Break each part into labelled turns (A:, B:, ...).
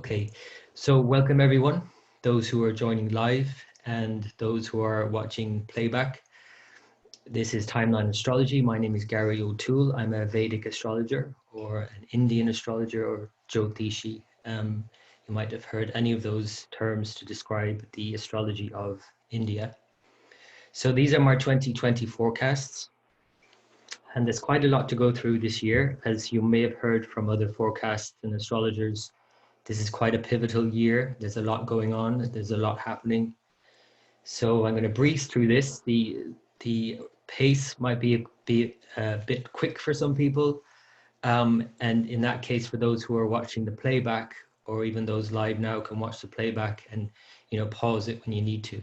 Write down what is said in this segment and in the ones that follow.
A: Okay, so welcome everyone, those who are joining live and those who are watching playback. This is Timeline Astrology. My name is Gary O'Toole. I'm a Vedic astrologer or an Indian astrologer or Jyotishi. You might have heard any of those terms to describe the astrology of India. So these are my 2020 forecasts. And there's quite a lot to go through this year. As you may have heard from other forecasts and astrologers, this is quite a pivotal year. There's a lot going on. There's a lot happening. So I'm going to breeze through this. The pace might be a bit quick for some people. And in that case, for those who are watching the playback, or even those live now can watch the playback and, pause it when you need to.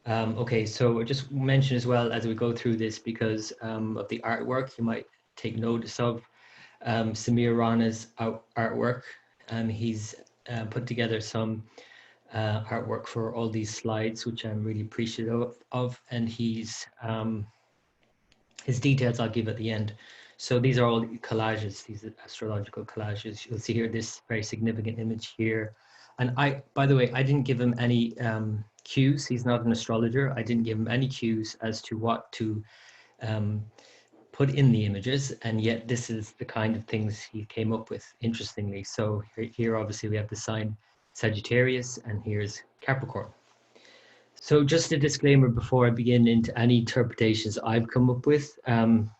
A: Okay, so just mention as well as we go through this, because of the artwork, you might take notice of Samir Rana's artwork. He's put together some artwork for all these slides, which I'm really appreciative of, and his details I'll give at the end. So these are all collages, these are astrological collages. You'll see here this very significant image here. And by the way, I didn't give him any cues. He's not an astrologer. I didn't give him any cues as to what to put in the images, and yet this is the kind of things he came up with, interestingly. So here obviously we have the sign Sagittarius, and here's Capricorn. So just a disclaimer before I begin into any interpretations I've come up with.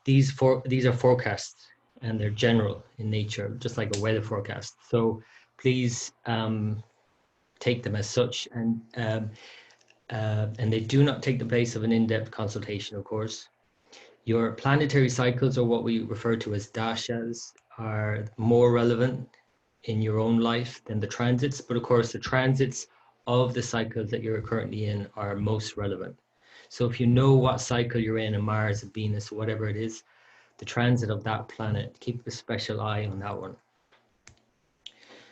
A: These are forecasts, and they're general in nature, just like a weather forecast. So please take them as such, and they do not take the place of an in-depth consultation, of course. Your planetary cycles, or what we refer to as dashas, are more relevant in your own life than the transits. But of course, the transits of the cycles that you're currently in are most relevant. So if you know what cycle you're in, a Mars, a Venus, whatever it is, the transit of that planet, keep a special eye on that one.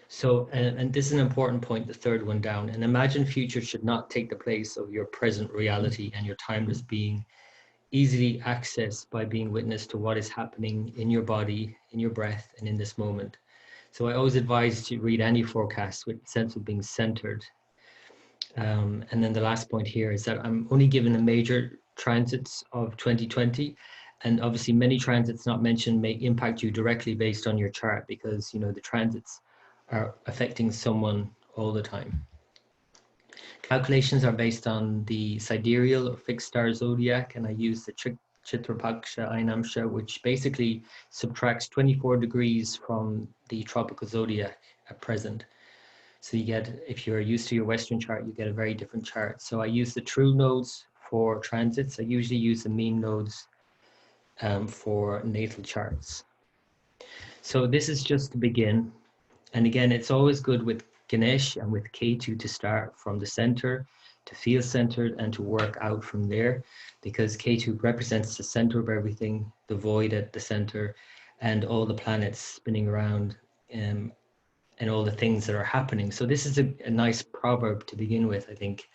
A: So, and this is an important point, the third one down. An imagined future should not take the place of your present reality and your timeless being, easily accessed by being witness to what is happening in your body, in your breath, and in this moment. So I always advise you to read any forecast with a sense of being centered. And then the last point here is that I'm only given the major transits of 2020. And obviously many transits not mentioned may impact you directly based on your chart, because, the transits are affecting someone all the time. Calculations are based on the sidereal or fixed star zodiac, and I use the Chitra-Paksha Ainamsha, which basically subtracts 24 degrees from the tropical zodiac at present. So you get, if you're used to your Western chart, you get a very different chart. So I use the true nodes for transits. I usually use the mean nodes for natal charts. So this is just to begin. And again, it's always good with Ganesh and with Ketu to start from the center, to feel centered and to work out from there, because Ketu represents the center of everything, the void at the center, and all the planets spinning around, and all the things that are happening. So this is a nice proverb to begin with, I think,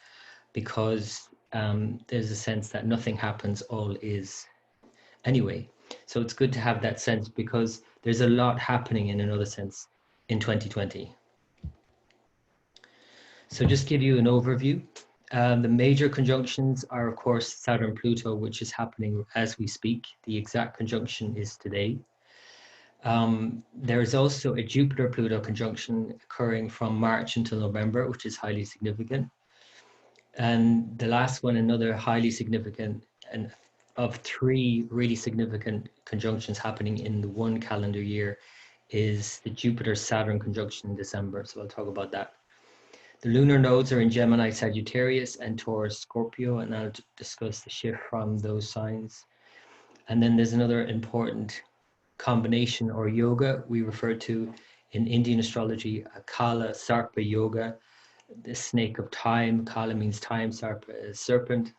A: because there's a sense that nothing happens, all is. Anyway, so it's good to have that sense, because there's a lot happening in another sense in 2020. So just give you an overview. The major conjunctions are, of course, Saturn-Pluto, which is happening as we speak. The exact conjunction is today. There is also a Jupiter-Pluto conjunction occurring from March until November, which is highly significant. And the last one, another highly significant, and of three really significant conjunctions happening in the one calendar year, is the Jupiter-Saturn conjunction in December. So I'll talk about that. The lunar nodes are in Gemini, Sagittarius, and Taurus, Scorpio, and I'll discuss the shift from those signs. And then there's another important combination or yoga we refer to in Indian astrology, a Kala Sarpa yoga, the snake of time. Kala means time, Sarpa is serpent.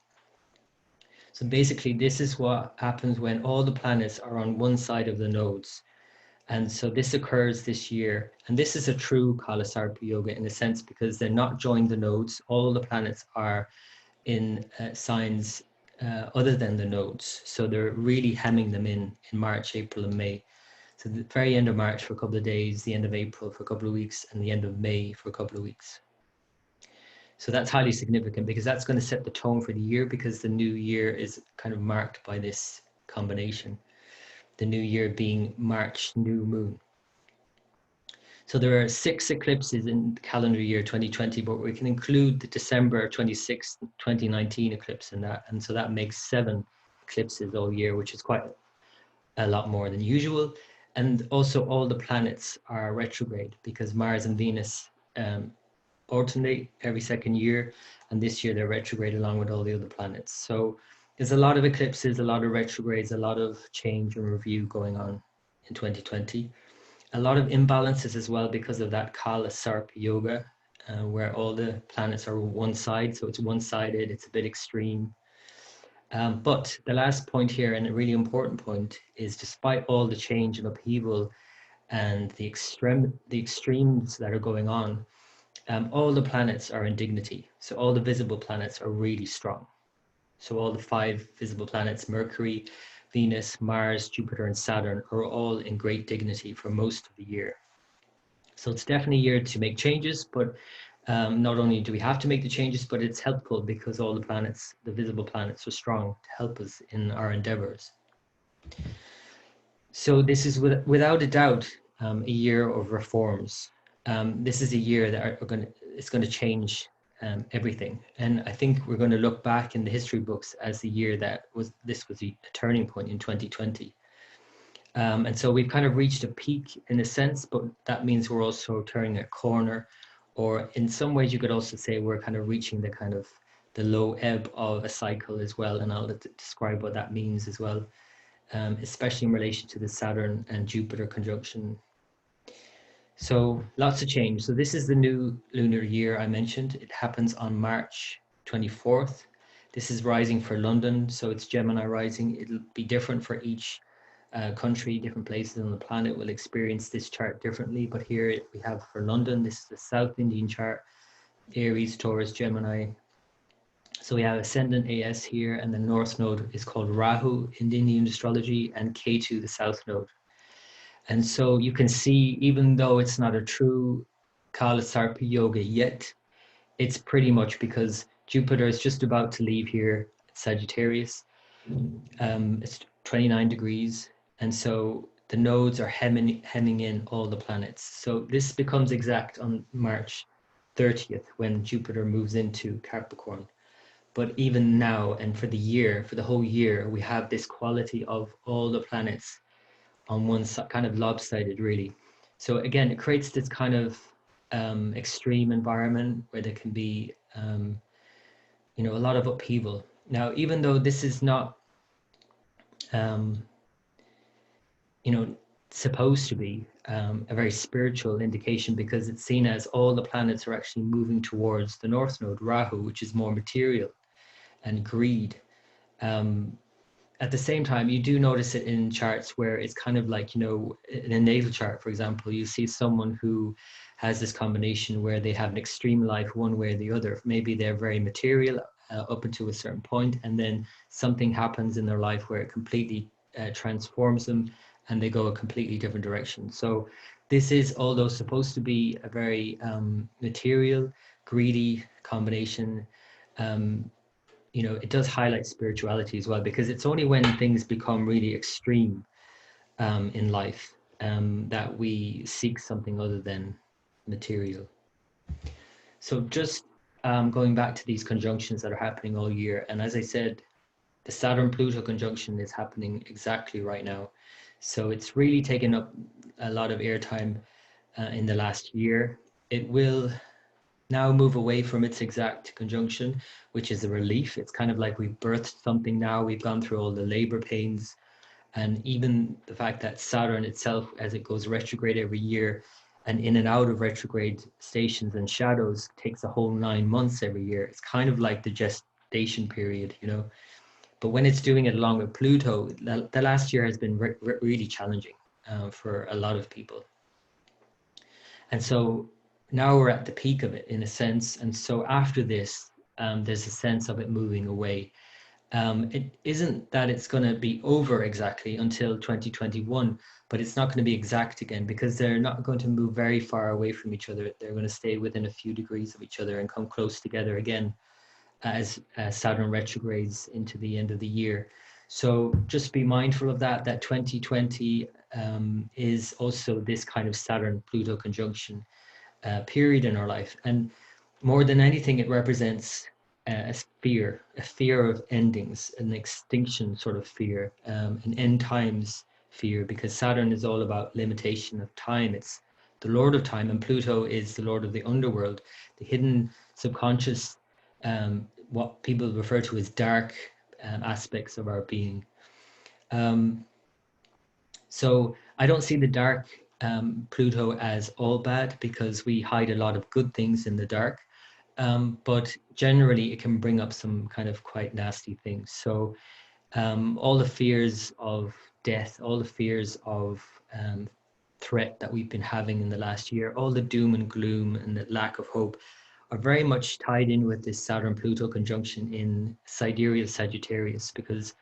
A: So basically this is what happens when all the planets are on one side of the nodes. And so this occurs this year, and this is a true Kalasarpa yoga in a sense, because they're not joined the nodes. All the planets are in signs other than the nodes. So they're really hemming them in March, April, and May. So the very end of March for a couple of days, the end of April for a couple of weeks, and the end of May for a couple of weeks. So that's highly significant because that's going to set the tone for the year, because the new year is kind of marked by this combination. The new year being March new moon. So there are 6 eclipses in the calendar year 2020, but we can include the December 26th, 2019 eclipse in that. And so that makes 7 eclipses all year, which is quite a lot more than usual. And also all the planets are retrograde because Mars and Venus alternate every second year, and this year they're retrograde along with all the other planets. So there's a lot of eclipses, a lot of retrogrades, a lot of change and review going on in 2020. A lot of imbalances as well because of that Kala Sarpa yoga, where all the planets are one side, so it's one-sided, it's a bit extreme. But the last point here, and a really important point, is despite all the change and upheaval and the extremes that are going on, all the planets are in dignity. So all the visible planets are really strong. So all the 5 visible planets, Mercury, Venus, Mars, Jupiter, and Saturn, are all in great dignity for most of the year. So it's definitely a year to make changes, but not only do we have to make the changes, but it's helpful because all the planets, the visible planets, are strong to help us in our endeavors. So this is without a doubt a year of reforms. This is a year that it's going to change everything, and I think we're going to look back in the history books as the year this was a turning point in 2020. And so we've kind of reached a peak in a sense, but that means we're also turning a corner, or in some ways you could also say we're kind of reaching the low ebb of a cycle as well, and I'll describe what that means as well. Especially in relation to the Saturn and Jupiter conjunction. So lots of change. So this is the new lunar year I mentioned. It happens on March 24th. This is rising for London, so it's Gemini rising. It'll be different for each country. Different places on the planet will experience this chart differently, but here we have for London, this is the South Indian chart, Aries, Taurus, Gemini. So we have ascendant AS here, and the north node is called Rahu in Indian astrology, and Ketu, the south node. And so you can see, even though it's not a true Kala Sarpa yoga yet, it's pretty much because Jupiter is just about to leave here at Sagittarius. It's 29 degrees, and so the nodes are hemming in all the planets. So this becomes exact on March 30th when Jupiter moves into Capricorn. But even now, and for the whole year, we have this quality of all the planets on one side, kind of lopsided, really. So again, it creates this kind of extreme environment where there can be, a lot of upheaval. Now, even though this is not, supposed to be a very spiritual indication, because it's seen as all the planets are actually moving towards the north node, Rahu, which is more material and greed. At the same time, you do notice it in charts where it's kind of like, in a natal chart, for example, you see someone who has this combination where they have an extreme life one way or the other. Maybe they're very material up until a certain point, and then something happens in their life where it completely transforms them and they go a completely different direction. So this is, although supposed to be a very material, greedy combination, it does highlight spirituality as well, because it's only when things become really extreme in life that we seek something other than material. So just going back to these conjunctions that are happening all year, and as I said, the Saturn-Pluto conjunction is happening exactly right now. So it's really taken up a lot of airtime in the last year. It will now move away from its exact conjunction, which is a relief. It's kind of like we've birthed something now. We've gone through all the labor pains, and even the fact that Saturn itself, as it goes retrograde every year and in and out of retrograde stations and shadows, takes a whole 9 months every year. It's kind of like the gestation period, But when it's doing it along with Pluto, the last year has been really challenging for a lot of people. And so now we're at the peak of it in a sense. And so after this, there's a sense of it moving away. It isn't that it's going to be over exactly until 2021, but it's not going to be exact again because they're not going to move very far away from each other. They're going to stay within a few degrees of each other and come close together again as Saturn retrogrades into the end of the year. So just be mindful of that, that 2020 is also this kind of Saturn-Pluto conjunction period in our life. And more than anything, it represents a fear of endings, an extinction sort of fear, an end times fear, because Saturn is all about limitation of time. It's the Lord of time, and Pluto is the Lord of the underworld, the hidden subconscious, what people refer to as dark aspects of our being. So I don't see the dark Pluto as all bad because we hide a lot of good things in the dark. But generally, it can bring up some kind of quite nasty things. So all the fears of death, all the fears of threat that we've been having in the last year, all the doom and gloom and the lack of hope are very much tied in with this Saturn-Pluto conjunction in sidereal Sagittarius, because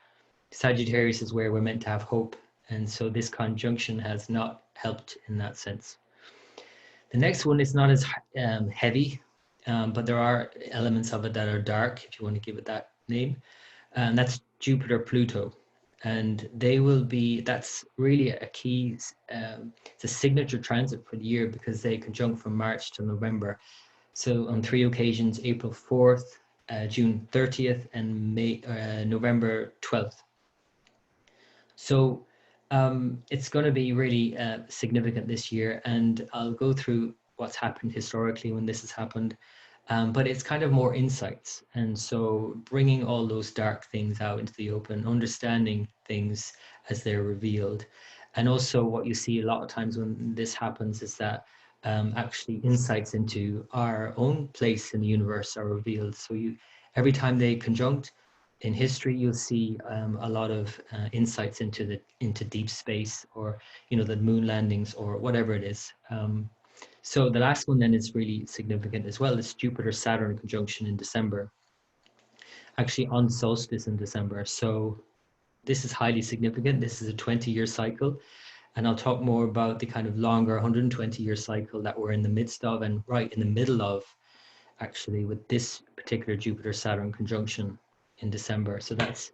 A: Sagittarius is where we're meant to have hope. And so this conjunction has not helped in that sense. The next one is not as heavy, but there are elements of it that are dark, if you want to give it that name. And that's Jupiter-Pluto. And they will be, that's really a key, it's a signature transit for the year because they conjunct from March to November. So on 3 occasions, April 4th, June 30th, and November 12th. So it's going to be really significant this year, and I'll go through what's happened historically when this has happened, but it's kind of more insights. And so bringing all those dark things out into the open, understanding things as they're revealed. And also what you see a lot of times when this happens is that actually insights into our own place in the universe are revealed. So every time they conjunct, in history, you'll see a lot of insights into deep space, or the moon landings, or whatever it is. So the last one then is really significant as well. It's Jupiter-Saturn conjunction in December, actually on solstice in December. So this is highly significant. This is a 20-year cycle, and I'll talk more about the kind of longer 120-year cycle that we're in the midst of, and right in the middle of, actually, with this particular Jupiter-Saturn conjunction in December. So that's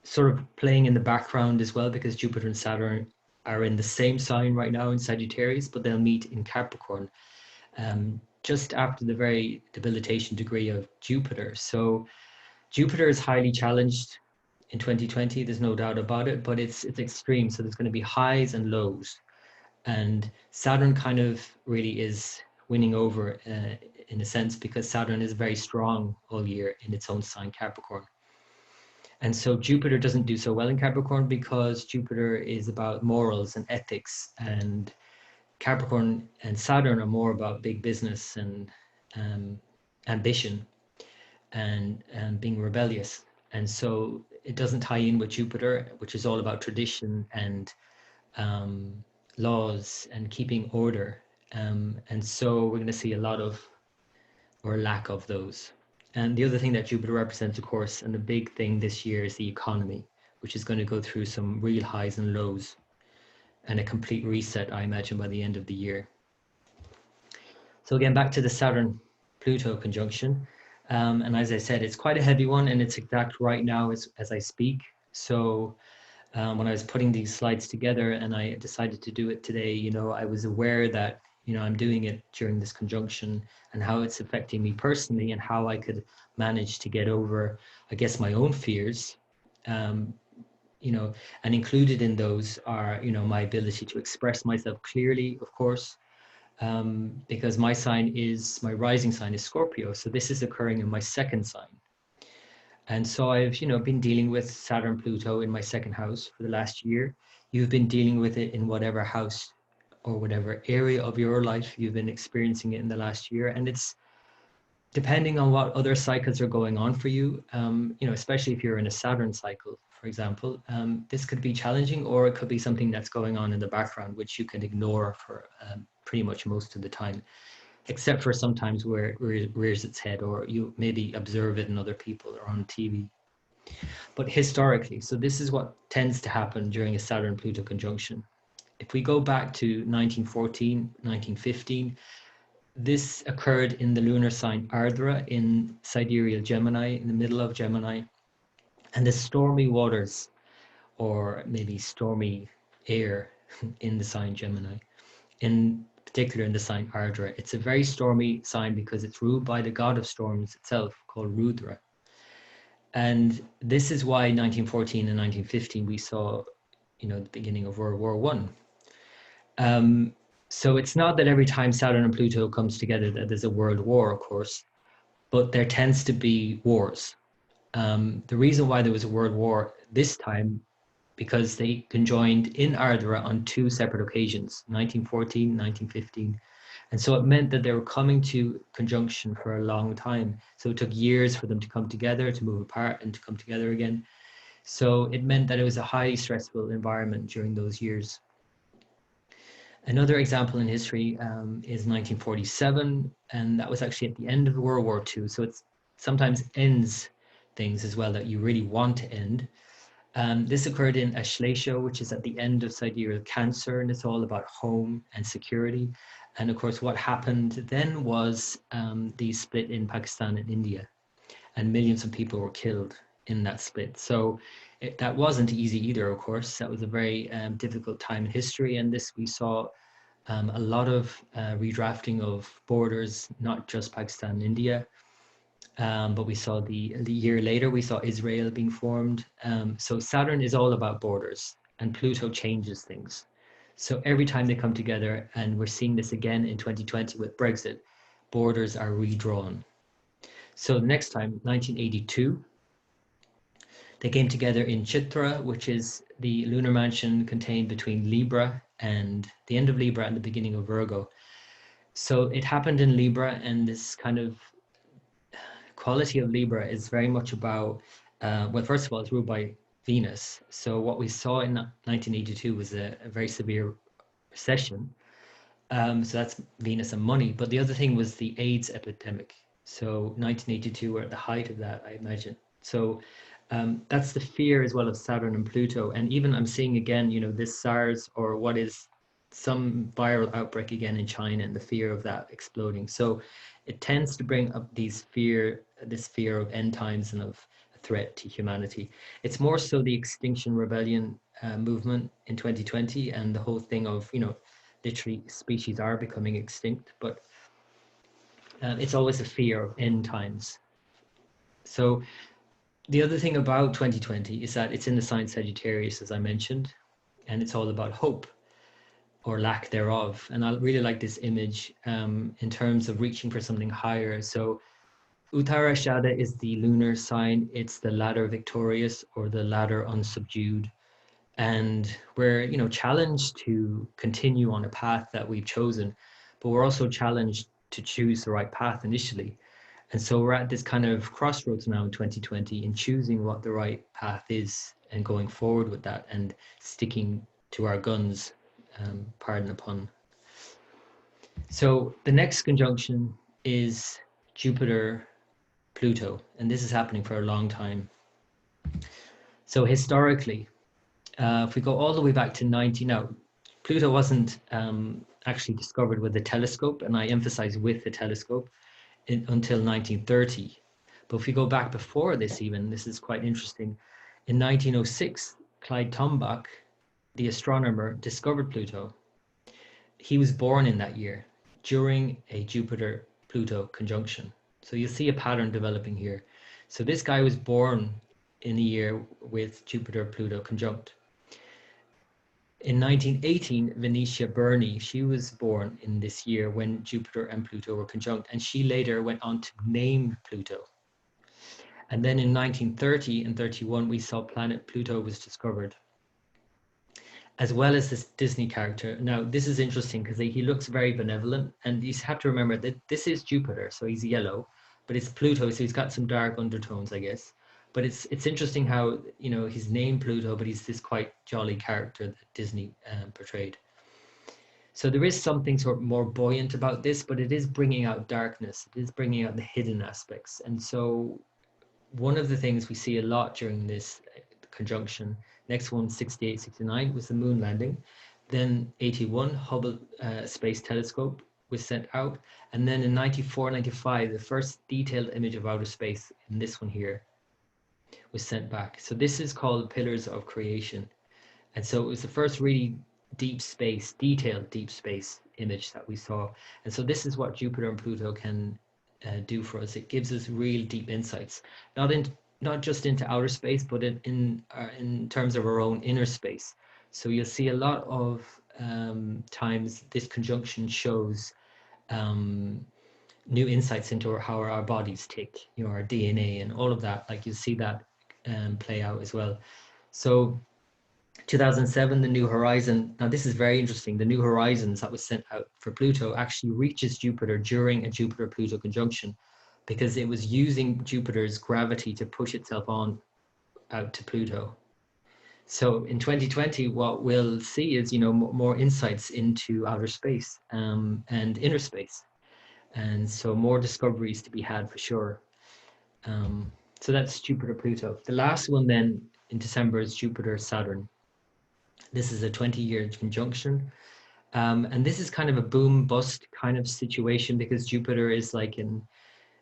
A: sort of playing in the background as well, because Jupiter and Saturn are in the same sign right now in Sagittarius, but they'll meet in Capricorn just after the very debilitation degree of Jupiter. So Jupiter is highly challenged in 2020, there's no doubt about it, but it's extreme. So there's going to be highs and lows, and Saturn kind of really is winning over in a sense, because Saturn is very strong all year in its own sign, Capricorn. And so Jupiter doesn't do so well in Capricorn because Jupiter is about morals and ethics, and Capricorn and Saturn are more about big business and ambition and being rebellious. And so it doesn't tie in with Jupiter, which is all about tradition and laws and keeping order. And so we're going to see a lot of, or lack of, those. And the other thing that Jupiter represents, of course, and the big thing this year, is the economy, which is going to go through some real highs and lows and a complete reset, I imagine, by the end of the year. So again, back to the Saturn-Pluto conjunction. And as I said, it's quite a heavy one, and it's exact right now as I speak. So when I was putting these slides together and I decided to do it today, I was aware that, I'm doing it during this conjunction, and how it's affecting me personally, and how I could manage to get over, I guess, my own fears. And included in those are, my ability to express myself clearly, of course, because my rising sign is Scorpio. So this is occurring in my second sign. And so I've, been dealing with Saturn Pluto in my second house for the last year. You've been dealing with it in whatever house or whatever area of your life you've been experiencing it in the last year. And it's depending on what other cycles are going on for you, especially if you're in a Saturn cycle, for example, this could be challenging, or it could be something that's going on in the background, which you can ignore for pretty much most of the time. except for sometimes where it rears its head, or you maybe observe it in other people or on TV. But historically, so this is what tends to happen during a Saturn-Pluto conjunction. If we go back to 1914, 1915, this occurred in the lunar sign Ārdrā in sidereal Gemini, in the middle of Gemini. And the stormy waters, or maybe stormy air in the sign Gemini, in particular in the sign Ārdrā. It's a very stormy sign because it's ruled by the god of storms itself, called Rudra. And this is why 1914 and 1915 we saw, the beginning of World War One. So it's not that every time Saturn and Pluto comes together that there's a world war, of course, but there tends to be wars. The reason why there was a world war this time, because they conjoined in Ārdrā on two separate occasions, 1914, 1915. And so it meant that they were coming to conjunction for a long time. So it took years for them to come together, to move apart, and to come together again. So it meant that it was a highly stressful environment during those years. Another example in history is 1947, and that was actually at the end of World War II. So it sometimes ends things as well that you really want to end. This occurred in Ashleisha, which is at the end of sidereal Cancer, and it's all about home and security. And of course, what happened then was the split in Pakistan and India, and millions of people were killed in that split. So that wasn't easy either, of course. That was a very difficult time in history, and this we saw a lot of redrafting of borders, not just Pakistan and India. But we saw the year later, we saw Israel being formed. So Saturn is all about borders, and Pluto changes things. So every time they come together, and we're seeing this again in 2020 with Brexit, borders are redrawn. So next time, 1982, they came together in Chitra, which is the lunar mansion contained between Libra and the end of Libra and the beginning of Virgo. So it happened in Libra, and this kind of quality of Libra is very much about, well, first of all, it's ruled by Venus. So what we saw in 1982 was a very severe recession. So that's Venus and money. But the other thing was the AIDS epidemic. So 1982, we're at the height of that, I imagine. So that's the fear as well of Saturn and Pluto. And even I'm seeing again, this SARS, or what is some viral outbreak again in China, and the fear of that exploding. So it tends to bring up this fear of end times and of a threat to humanity. It's more so the Extinction Rebellion movement in 2020, and the whole thing of, literally species are becoming extinct, but it's always a fear of end times. So the other thing about 2020 is that it's in the sign Sagittarius, as I mentioned, and it's all about hope, or lack thereof. And I really like this image in terms of reaching for something higher. So Uttarashada is the lunar sign. It's the ladder victorious, or the ladder unsubdued. And we're, challenged to continue on a path that we've chosen, but we're also challenged to choose the right path initially. And so we're at this kind of crossroads now in 2020 in choosing what the right path is, and going forward with that, and sticking to our guns. Pardon the pun. So the next conjunction is Jupiter-Pluto, and this is happening for a long time. So historically, if we go all the way back to now, Pluto wasn't actually discovered with a telescope, and I emphasize with the telescope, until 1930. But if we go back before this even, this is quite interesting. In 1906, Clyde Tombaugh, the astronomer, discovered Pluto. He was born in that year during a Jupiter-Pluto conjunction. So you'll see a pattern developing here. So this guy was born in a year with Jupiter-Pluto conjunct. In 1918, Venetia Burney, she was born in this year when Jupiter and Pluto were conjunct, and she later went on to name Pluto. And then in 1930 and 31, we saw planet Pluto was discovered, as well as this Disney character. Now, this is interesting because he looks very benevolent, and you have to remember that this is Jupiter, so he's yellow, but it's Pluto, so he's got some dark undertones, I guess. But it's interesting how, he's named Pluto, but he's this quite jolly character that Disney portrayed. So there is something sort of more buoyant about this, but it is bringing out darkness. It is bringing out the hidden aspects. And so one of the things we see a lot during this conjunction, next one, 68, 69, was the moon landing. Then 81, Hubble Space Telescope was sent out. And then in 94, 95, the first detailed image of outer space, in this one here, was sent back. So this is called Pillars of Creation. And so it was the first really deep space, detailed deep space image that we saw. And so this is what Jupiter and Pluto can do for us. It gives us real deep insights, not just into outer space, but in terms of our own inner space. So you'll see a lot of times this conjunction shows new insights into how our bodies tick, you know, our DNA and all of that. Like you see that play out as well. So 2007, the New Horizon. Now, this is very interesting. The New Horizons that was sent out for Pluto actually reaches Jupiter during a Jupiter-Pluto conjunction, because it was using Jupiter's gravity to push itself on out to Pluto. So in 2020, what we'll see is, you know, more insights into outer space and inner space. And so more discoveries to be had for sure. So that's Jupiter-Pluto. The last one then in December is Jupiter-Saturn. This is a 20-year conjunction. And this is kind of a boom bust kind of situation, because Jupiter is like an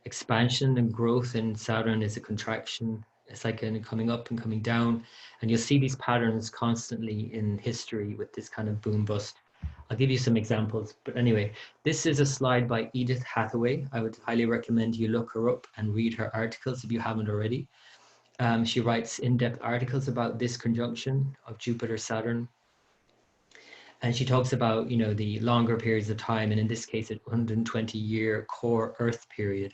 A: expansion and growth and Saturn is a contraction. It's like coming up and coming down. And you'll see these patterns constantly in history with this kind of boom bust. I'll give you some examples. But anyway, this is a slide by Edith Hathaway. I would highly recommend you look her up and read her articles if you haven't already. She writes in-depth articles about this conjunction of Jupiter-Saturn. And she talks about, you know, the longer periods of time, and in this case, a 120-year core Earth period.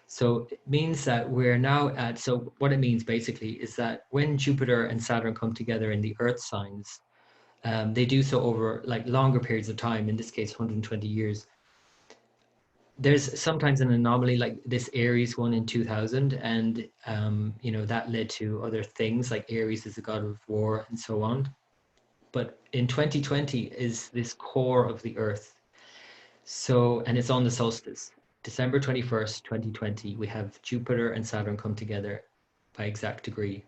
A: So it means that we're now at, so what it means basically is that when Jupiter and Saturn come together in the Earth signs, they do so over like longer periods of time, in this case, 120 years. There's sometimes an anomaly like this Aries one in 2000, and you know, that led to other things like Aries is the god of war and so on. But in 2020 is this core of the Earth. So, and it's on the solstice. December 21st, 2020, we have Jupiter and Saturn come together by exact degree.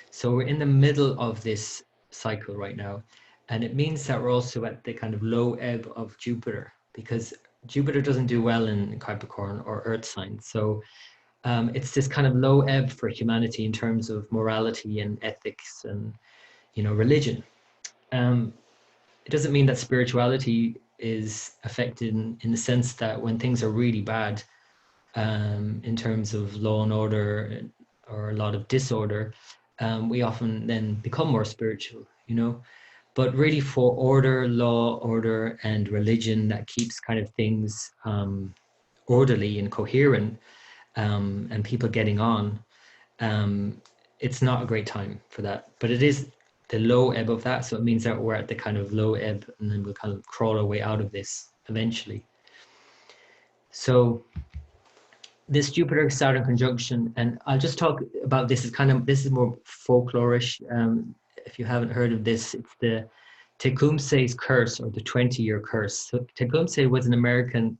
A: So we're in the middle of this cycle right now. And it means that we're also at the kind of low ebb of Jupiter, because Jupiter doesn't do well in Capricorn or Earth signs. So it's this kind of low ebb for humanity in terms of morality and ethics and, you know, religion. It doesn't mean that spirituality is affected in the sense that when things are really bad, in terms of law and order or a lot of disorder, we often then become more spiritual, you know. But really for order, law, order, and religion that keeps kind of things orderly and coherent, and people getting on, it's not a great time for that. But it is the low ebb of that. So it means that we're at the kind of low ebb, and then we'll kind of crawl our way out of this eventually. So this Jupiter-Saturn conjunction, and I'll just talk about this, this is more folklorish. If you haven't heard of this, it's the Tecumseh's curse, or the 20-year curse. So Tecumseh was an American,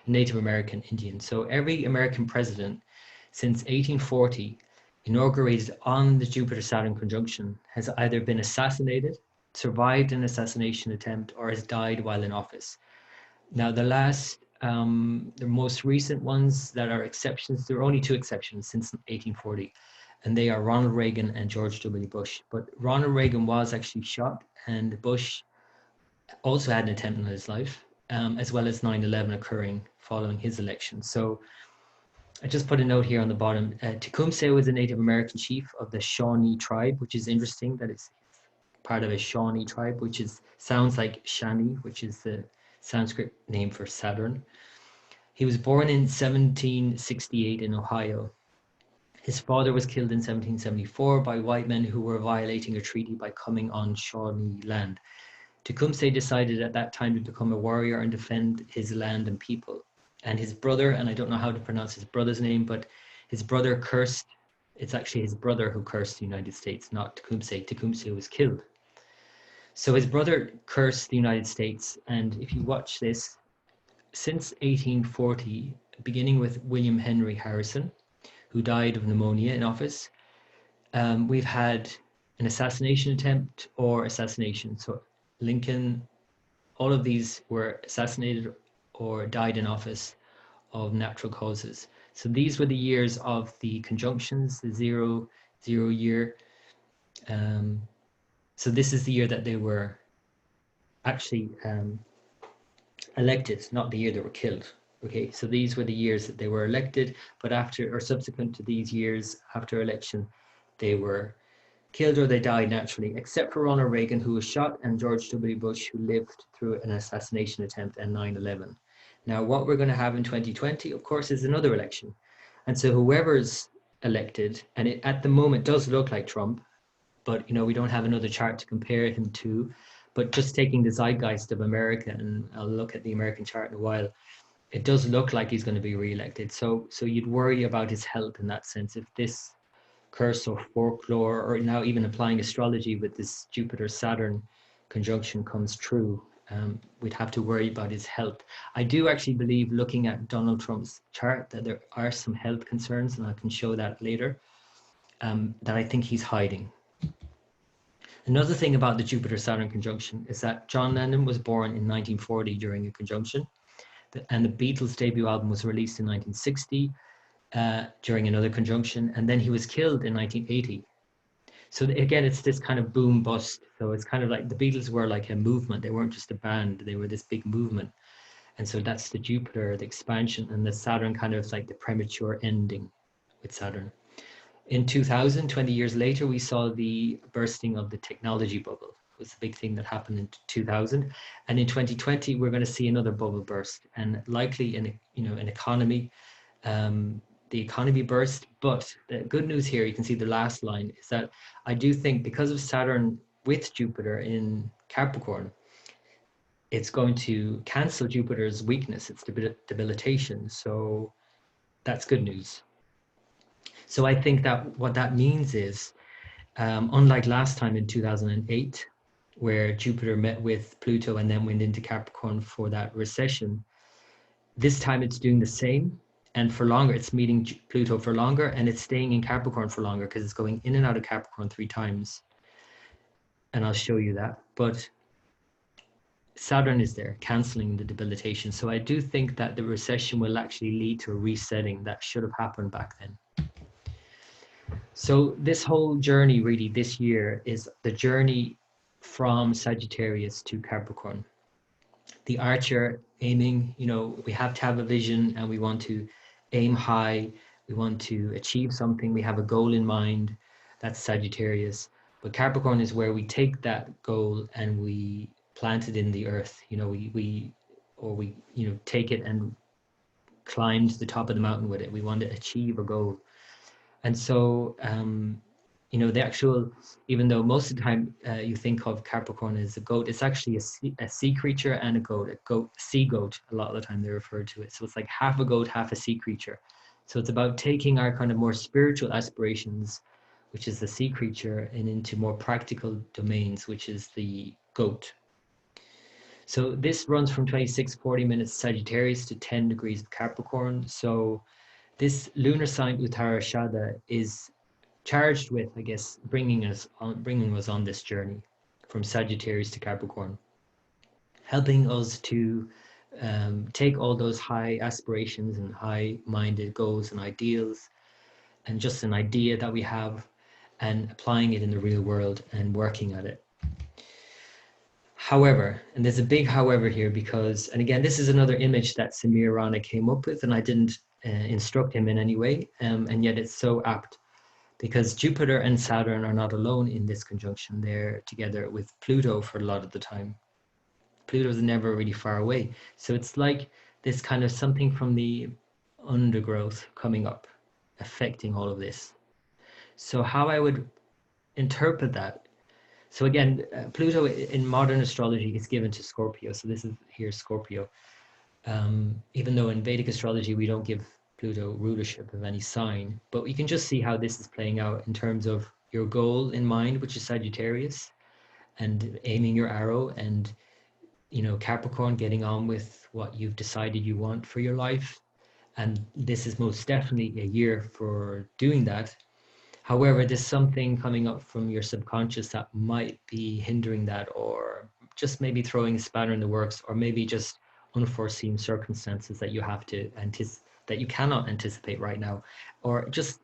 A: Native American Indian. So every American president since 1840 inaugurated on the Jupiter-Saturn conjunction has either been assassinated, survived an assassination attempt, or has died while in office. Now, the most recent ones that are exceptions, there are only two exceptions since 1840, and they are Ronald Reagan and George W. Bush. But Ronald Reagan was actually shot, and Bush also had an attempt on his life, as well as 9/11 occurring following his election. So I just put a note here on the bottom. Tecumseh was a Native American chief of the Shawnee tribe, which is interesting that it's part of a Shawnee tribe, which sounds like Shani, which is the Sanskrit name for Saturn. He was born in 1768 in Ohio. His father was killed in 1774 by white men who were violating a treaty by coming on Shawnee land. Tecumseh decided at that time to become a warrior and defend his land and people. And his brother, and I don't know how to pronounce his brother's name, but his brother cursed. It's actually his brother who cursed the United States, not Tecumseh. Tecumseh was killed. So his brother cursed the United States, and if you watch this, since 1840, beginning with William Henry Harrison, who died of pneumonia in office, we've had an assassination attempt or assassination. So Lincoln, all of these were assassinated or died in office of natural causes. So these were the years of the conjunctions, the 0 year. So this is the year that they were actually elected, not the year they were killed. Okay, so these were the years that they were elected, but after or subsequent to these years after election, they were killed or they died naturally, except for Ronald Reagan, who was shot, and George W. Bush, who lived through an assassination attempt and 9/11. Now, what we're going to have in 2020, of course, is another election. And so whoever's elected, and it at the moment does look like Trump, but we don't have another chart to compare him to. But just taking the zeitgeist of America, and I'll look at the American chart in a while, it does look like he's going to be re-elected. So you'd worry about his health in that sense. If this curse or folklore, or now even applying astrology with this Jupiter-Saturn conjunction comes true, we'd have to worry about his health. I do actually believe, looking at Donald Trump's chart, that there are some health concerns, and I can show that later, that I think he's hiding. Another thing about the Jupiter-Saturn conjunction is that John Lennon was born in 1940 during a conjunction, and the Beatles' debut album was released in 1960 during another conjunction, and then he was killed in 1980. So again, it's this kind of boom bust. So it's kind of like the Beatles were like a movement. They weren't just a band, they were this big movement. And so that's the Jupiter, the expansion, and the Saturn kind of like the premature ending with Saturn. In 2000, 20 years later, we saw the bursting of the technology bubble. It was the big thing that happened in 2000. And in 2020, we're going to see another bubble burst, and likely in an economy, the economy burst. But the good news here, you can see the last line, is that I do think because of Saturn with Jupiter in Capricorn, it's going to cancel Jupiter's weakness, its debilitation. So that's good news. So I think that what that means is, unlike last time in 2008, where Jupiter met with Pluto and then went into Capricorn for that recession, this time it's doing the same, and for longer. It's meeting Pluto for longer, and it's staying in Capricorn for longer because it's going in and out of Capricorn 3 times. And I'll show you that. But Saturn is there, canceling the debilitation. So I do think that the recession will actually lead to a resetting that should have happened back then. So this whole journey really this year is the journey from Sagittarius to Capricorn. The archer aiming, we have to have a vision, and we want to aim high. We want to achieve something. We have a goal in mind. That's Sagittarius. But Capricorn is where we take that goal and we plant it in the earth. We take it and climb to the top of the mountain with it. We want to achieve a goal. And so, the actual, even though most of the time you think of Capricorn as a goat, it's actually a sea creature and a goat, sea goat, a lot of the time they refer to it. So it's like half a goat, half a sea creature. So it's about taking our kind of more spiritual aspirations, which is the sea creature, and into more practical domains, which is the goat. So this runs from 26-40 minutes Sagittarius to 10 degrees of Capricorn. So this lunar sign Uttarashada is charged with, I guess, bringing us on this journey from Sagittarius to Capricorn, helping us to take all those high aspirations and high-minded goals and ideals, and just an idea that we have, and applying it in the real world and working at it. However, and there's a big however here, because, and again, this is another image that Samir Rana came up with, and I didn't instruct him in any way, and yet it's so apt, because Jupiter and Saturn are not alone in this conjunction. They're together with Pluto for a lot of the time. Pluto's never really far away. So it's like this kind of something from the undergrowth coming up, affecting all of this. So how I would interpret that, so again, Pluto in modern astrology is given to Scorpio. So this is here Scorpio. Even though in Vedic astrology, we don't give Pluto rulership of any sign, but you can just see how this is playing out in terms of your goal in mind, which is Sagittarius, and aiming your arrow, and Capricorn, getting on with what you've decided you want for your life. And this is most definitely a year for doing that. However, there's something coming up from your subconscious that might be hindering that, or just maybe throwing a spanner in the works, or maybe just unforeseen circumstances that you have to that you cannot anticipate right now, or just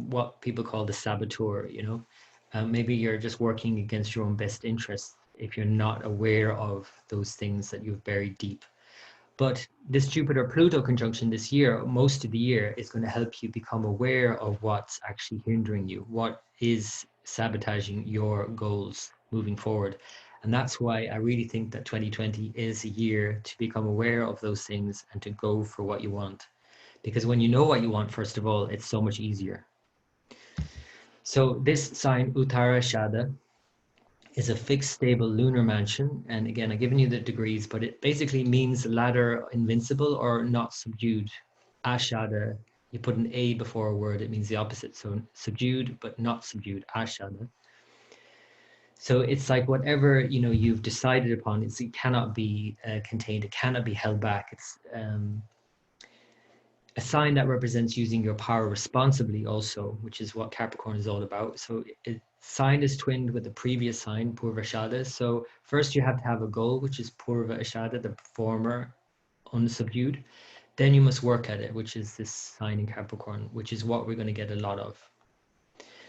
A: what people call the saboteur. Maybe you're just working against your own best interests if you're not aware of those things that you've buried deep. But this Jupiter-Pluto conjunction this year, most of the year, is going to help you become aware of what's actually hindering you, what is sabotaging your goals moving forward. And that's why I really think that 2020 is a year to become aware of those things and to go for what you want. Because when you know what you want, first of all, it's so much easier. So this sign, Ārdrā, is a fixed, stable lunar mansion. And again, I've given you the degrees, but it basically means ladder invincible or not subdued. Ashada, you put an A before a word, it means the opposite. So subdued, but not subdued, Ashada. So it's like whatever, you've decided upon, it cannot be contained, it cannot be held back. It's a sign that represents using your power responsibly also, which is what Capricorn is all about. So sign is twinned with the previous sign, Purva Ashada. So first you have to have a goal, which is Purva Ashada, the former unsubdued. Then you must work at it, which is this sign in Capricorn, which is what we're going to get a lot of.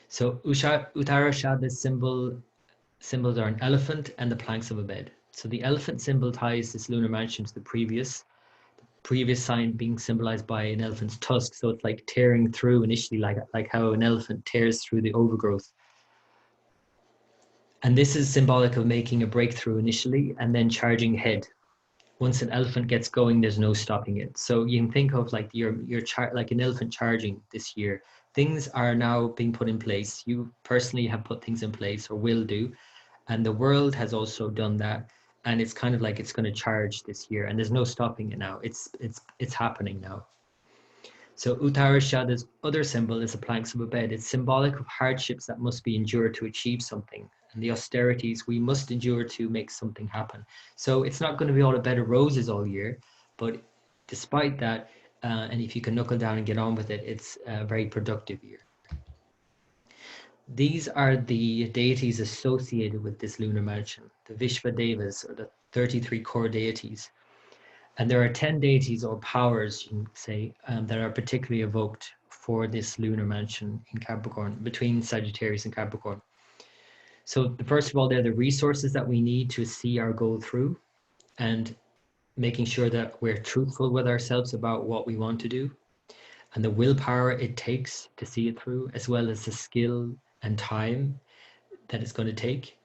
A: So Ārdrā Ashada's symbols are an elephant and the planks of a bed. So the elephant symbol ties this lunar mansion to the previous sign being symbolized by an elephant's tusk. So it's like tearing through initially, like how an elephant tears through the overgrowth. And this is symbolic of making a breakthrough initially and then charging ahead. Once an elephant gets going, there's no stopping it. So you can think of like like an elephant charging this year. Things are now being put in place. You personally have put things in place or will do. And the world has also done that. And it's kind of like it's going to charge this year, and there's no stopping it now. It's happening now. So Ārdrā Ashada's other symbol is the planks of a bed. It's symbolic of hardships that must be endured to achieve something, and the austerities we must endure to make something happen. So it's not going to be all a bed of roses all year, but despite that, and if you can knuckle down and get on with it, it's a very productive year. These are the deities associated with this lunar mansion, the Vishvadevas, or the 33 core deities. And there are 10 deities or powers, you can say, that are particularly evoked for this lunar mansion in Capricorn, between Sagittarius and Capricorn. So first of all, they're the resources that we need to see our goal through, and making sure that we're truthful with ourselves about what we want to do, and the willpower it takes to see it through, as well as the skill and time that it's going to take,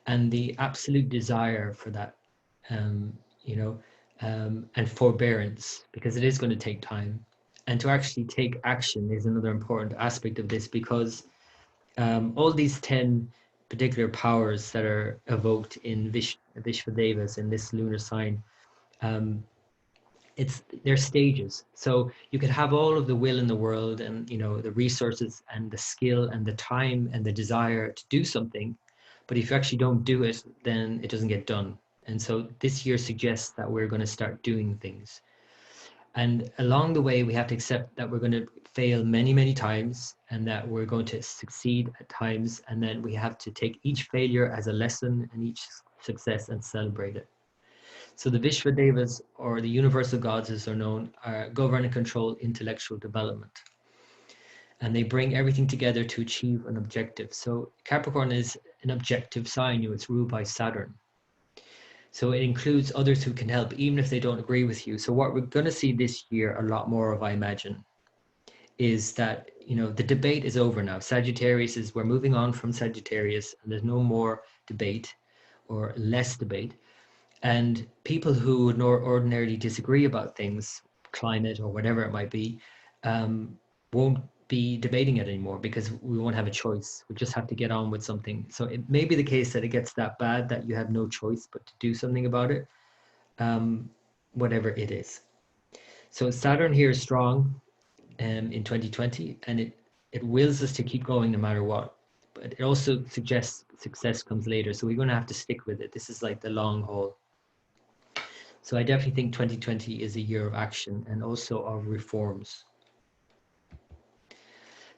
A: and the absolute desire for that, and forbearance, because it is going to take time. And to actually take action is another important aspect of this, because all these 10 particular powers that are evoked in Vishvadevas, in this lunar sign, they're stages. So you could have all of the will in the world, and the resources and the skill and the time and the desire to do something, but if you actually don't do it, then it doesn't get done. And so this year suggests that we're going to start doing things, and along the way we have to accept that we're going to fail many, many times, and that we're going to succeed at times, and then we have to take each failure as a lesson and each success and celebrate it. So the Vishvadevas, or the universal gods as they're known, govern and control intellectual development. And they bring everything together to achieve an objective. So Capricorn is an objective sign. It's ruled by Saturn. So it includes others who can help, even if they don't agree with you. So what we're going to see this year a lot more of, I imagine, is that, the debate is over now. We're moving on from Sagittarius, and there's no more debate, or less debate. And people who would ordinarily disagree about things, climate or whatever it might be, won't be debating it anymore, because we won't have a choice. We just have to get on with something. So it may be the case that it gets that bad that you have no choice but to do something about it, whatever it is. So Saturn here is strong in 2020, and it wills us to keep going no matter what. but it also suggests success comes later. So we're going to have to stick with it. This is like the long haul. So I definitely think 2020 is a year of action and also of reforms.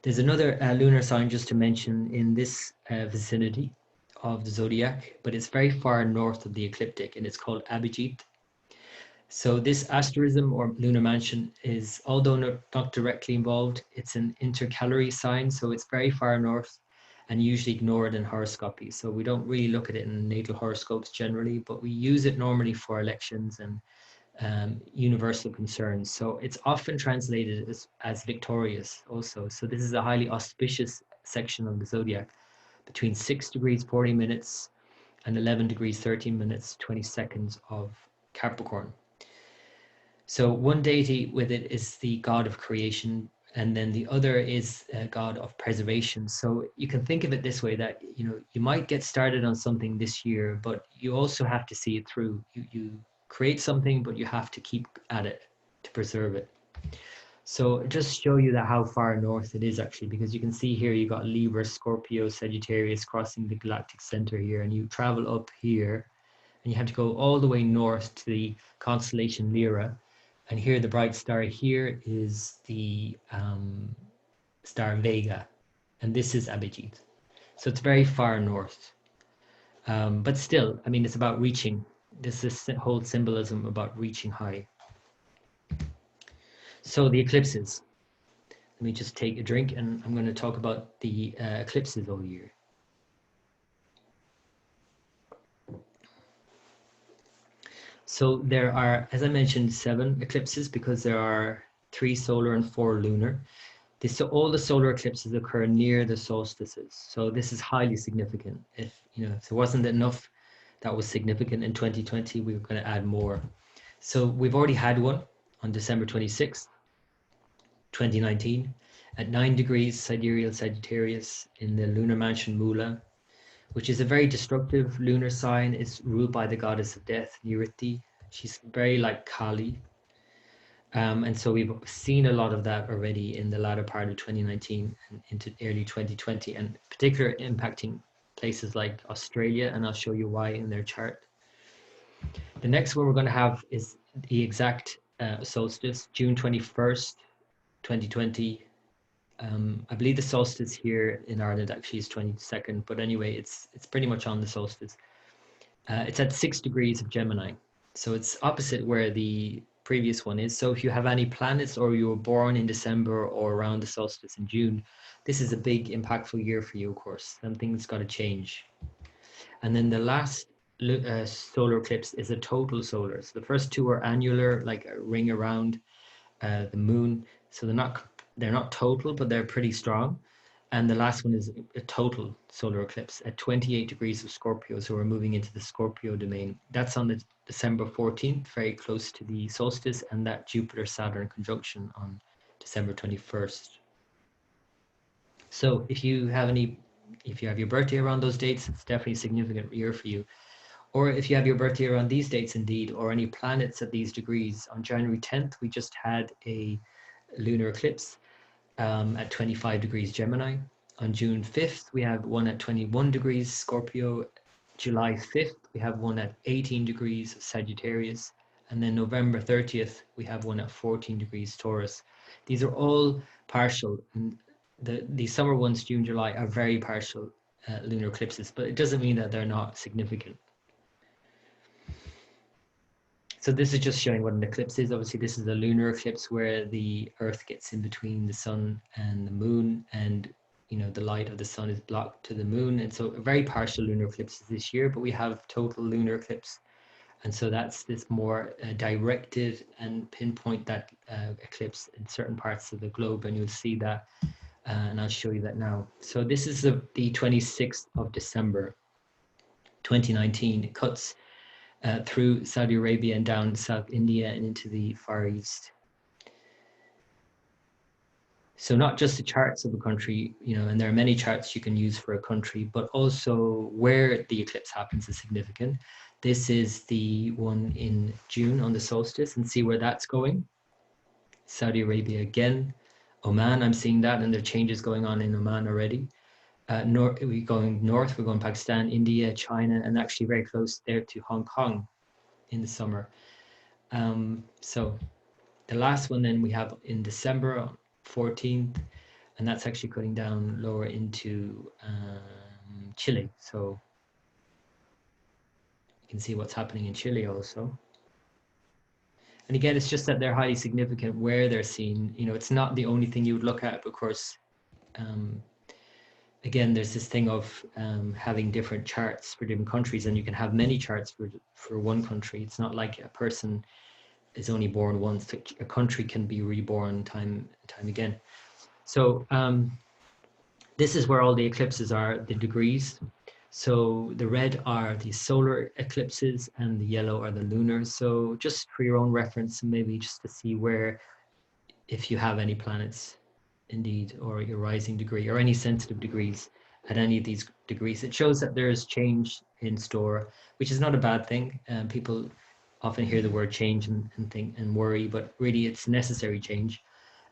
A: There's another lunar sign just to mention in this vicinity of the zodiac, but it's very far north of the ecliptic, and it's called Abhijit. So this asterism or lunar mansion is, although not directly involved, it's an intercalary sign, so it's very far north and usually ignored in horoscopy. So we don't really look at it in natal horoscopes generally, but we use it normally for elections and universal concerns. So it's often translated as victorious also. So this is a highly auspicious section of the zodiac between 6 degrees 40 minutes and 11 degrees 13 minutes 20 seconds of Capricorn. So one deity with it is the god of creation, and then the other is a god of preservation. So you can think of it this way, that you might get started on something this year, but you also have to see it through. You create something, but you have to keep at it to preserve it. So just show you that how far north it is actually, because you can see here you got Libra, Scorpio, Sagittarius crossing the galactic center here, and you travel up here and you have to go all the way north to the constellation Lyra. And here the bright star here is the star Vega, and this is Abhijit. So it's very far north. But still, I mean, it's about reaching. This is whole symbolism about reaching high. So the eclipses. Let me just take a drink, and I'm going to talk about the eclipses all year. So there are, as I mentioned, 7 eclipses because there are 3 solar and 4 lunar. All the solar eclipses occur near the solstices. So this is highly significant. If there wasn't enough that was significant in 2020, we were going to add more. So we've already had one on December 26th, 2019, at 9 degrees sidereal Sagittarius in the lunar mansion Mūla, which is a very destructive lunar sign. It's ruled by the goddess of death, Niriti. She's very like Kali. And so we've seen a lot of that already in the latter part of 2019 and into early 2020, and particularly impacting places like Australia, and I'll show you why in their chart. The next one we're going to have is the exact solstice, June 21st, 2020. I believe the solstice here in Ireland actually is 22nd, but anyway, it's pretty much on the solstice. It's at 6 degrees of Gemini, so it's opposite where the previous one is. So if you have any planets or you were born in December or around the solstice in June, this is a big impactful year for you, of course. Something's got to change. And then the last solar eclipse is a total solar. So the first 2 are annular, like a ring around the moon. So they're not total, but they're pretty strong. And the last one is a total solar eclipse at 28 degrees of Scorpio. So we're moving into the Scorpio domain. That's on the December 14th, very close to the solstice, and that Jupiter-Saturn conjunction on December 21st. So if you have your birthday around those dates, it's definitely a significant year for you. Or if you have your birthday around these dates indeed, or any planets at these degrees. On January 10th, we just had a lunar eclipse at 25 degrees Gemini. On June 5th, we have one at 21 degrees Scorpio. July 5th, we have one at 18 degrees Sagittarius. And then November 30th, we have one at 14 degrees Taurus. These are all partial. And the summer ones, June, July, are very partial lunar eclipses, but it doesn't mean that they're not significant. So this is just showing what an eclipse is. Obviously, this is a lunar eclipse where the Earth gets in between the sun and the moon, and the light of the sun is blocked to the moon. And so a very partial lunar eclipse this year, but we have total lunar eclipse. And so that's this more directed and pinpoint that eclipse in certain parts of the globe, and you'll see that, and I'll show you that now. So this is the 26th of December, 2019. It cuts through Saudi Arabia and down South India and into the Far East. So not just the charts of a country, and there are many charts you can use for a country, but also where the eclipse happens is significant. This is the one in June on the solstice, and see where that's going. Saudi Arabia again. Oman, I'm seeing that, and there are changes going on in Oman already. we're going north, we're going Pakistan, India, China, and actually very close there to Hong Kong in the summer. So the last one then we have in December 14th, and that's actually cutting down lower into Chile. So you can see what's happening in Chile also. And again, it's just that they're highly significant where they're seen. You know, it's not the only thing you would look at, of course. Again, there's this thing of having different charts for different countries, and you can have many charts for one country. It's not like a person is only born once. A country can be reborn time and time again. So this is where all the eclipses are, the degrees. So the red are the solar eclipses and the yellow are the lunar. So just for your own reference, maybe just to see where, if you have any planets indeed, or your rising degree or any sensitive degrees at any of these degrees, it shows that there is change in store, which is not a bad thing. People often hear the word change and think and worry, but really it's necessary change.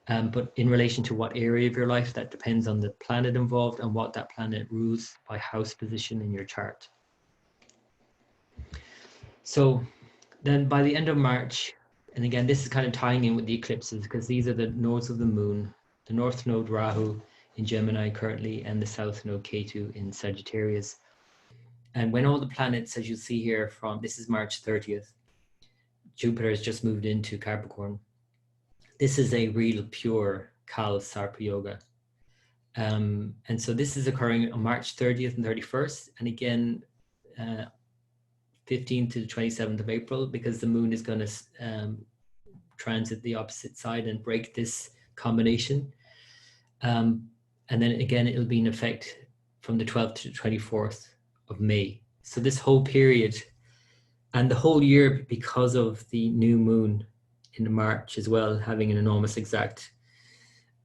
A: But in relation to what area of your life, that depends on the planet involved and what that planet rules by house position in your chart. So then by the end of March, and again, this is kind of tying in with the eclipses because these are the nodes of the moon, the north node Rahu in Gemini currently, and the south node Ketu in Sagittarius. And when all the planets, as you see here from, this is March 30th, Jupiter has just moved into Capricorn. This is a real pure Kal Sarpa Yoga. And so this is occurring on March 30th and 31st. And again, 15th to the 27th of April, because the moon is going to transit the opposite side and break this combination. And then again, it'll be in effect from the 12th to the 24th of May. So this whole period and the whole year, because of the new moon in March as well, having an enormous exact.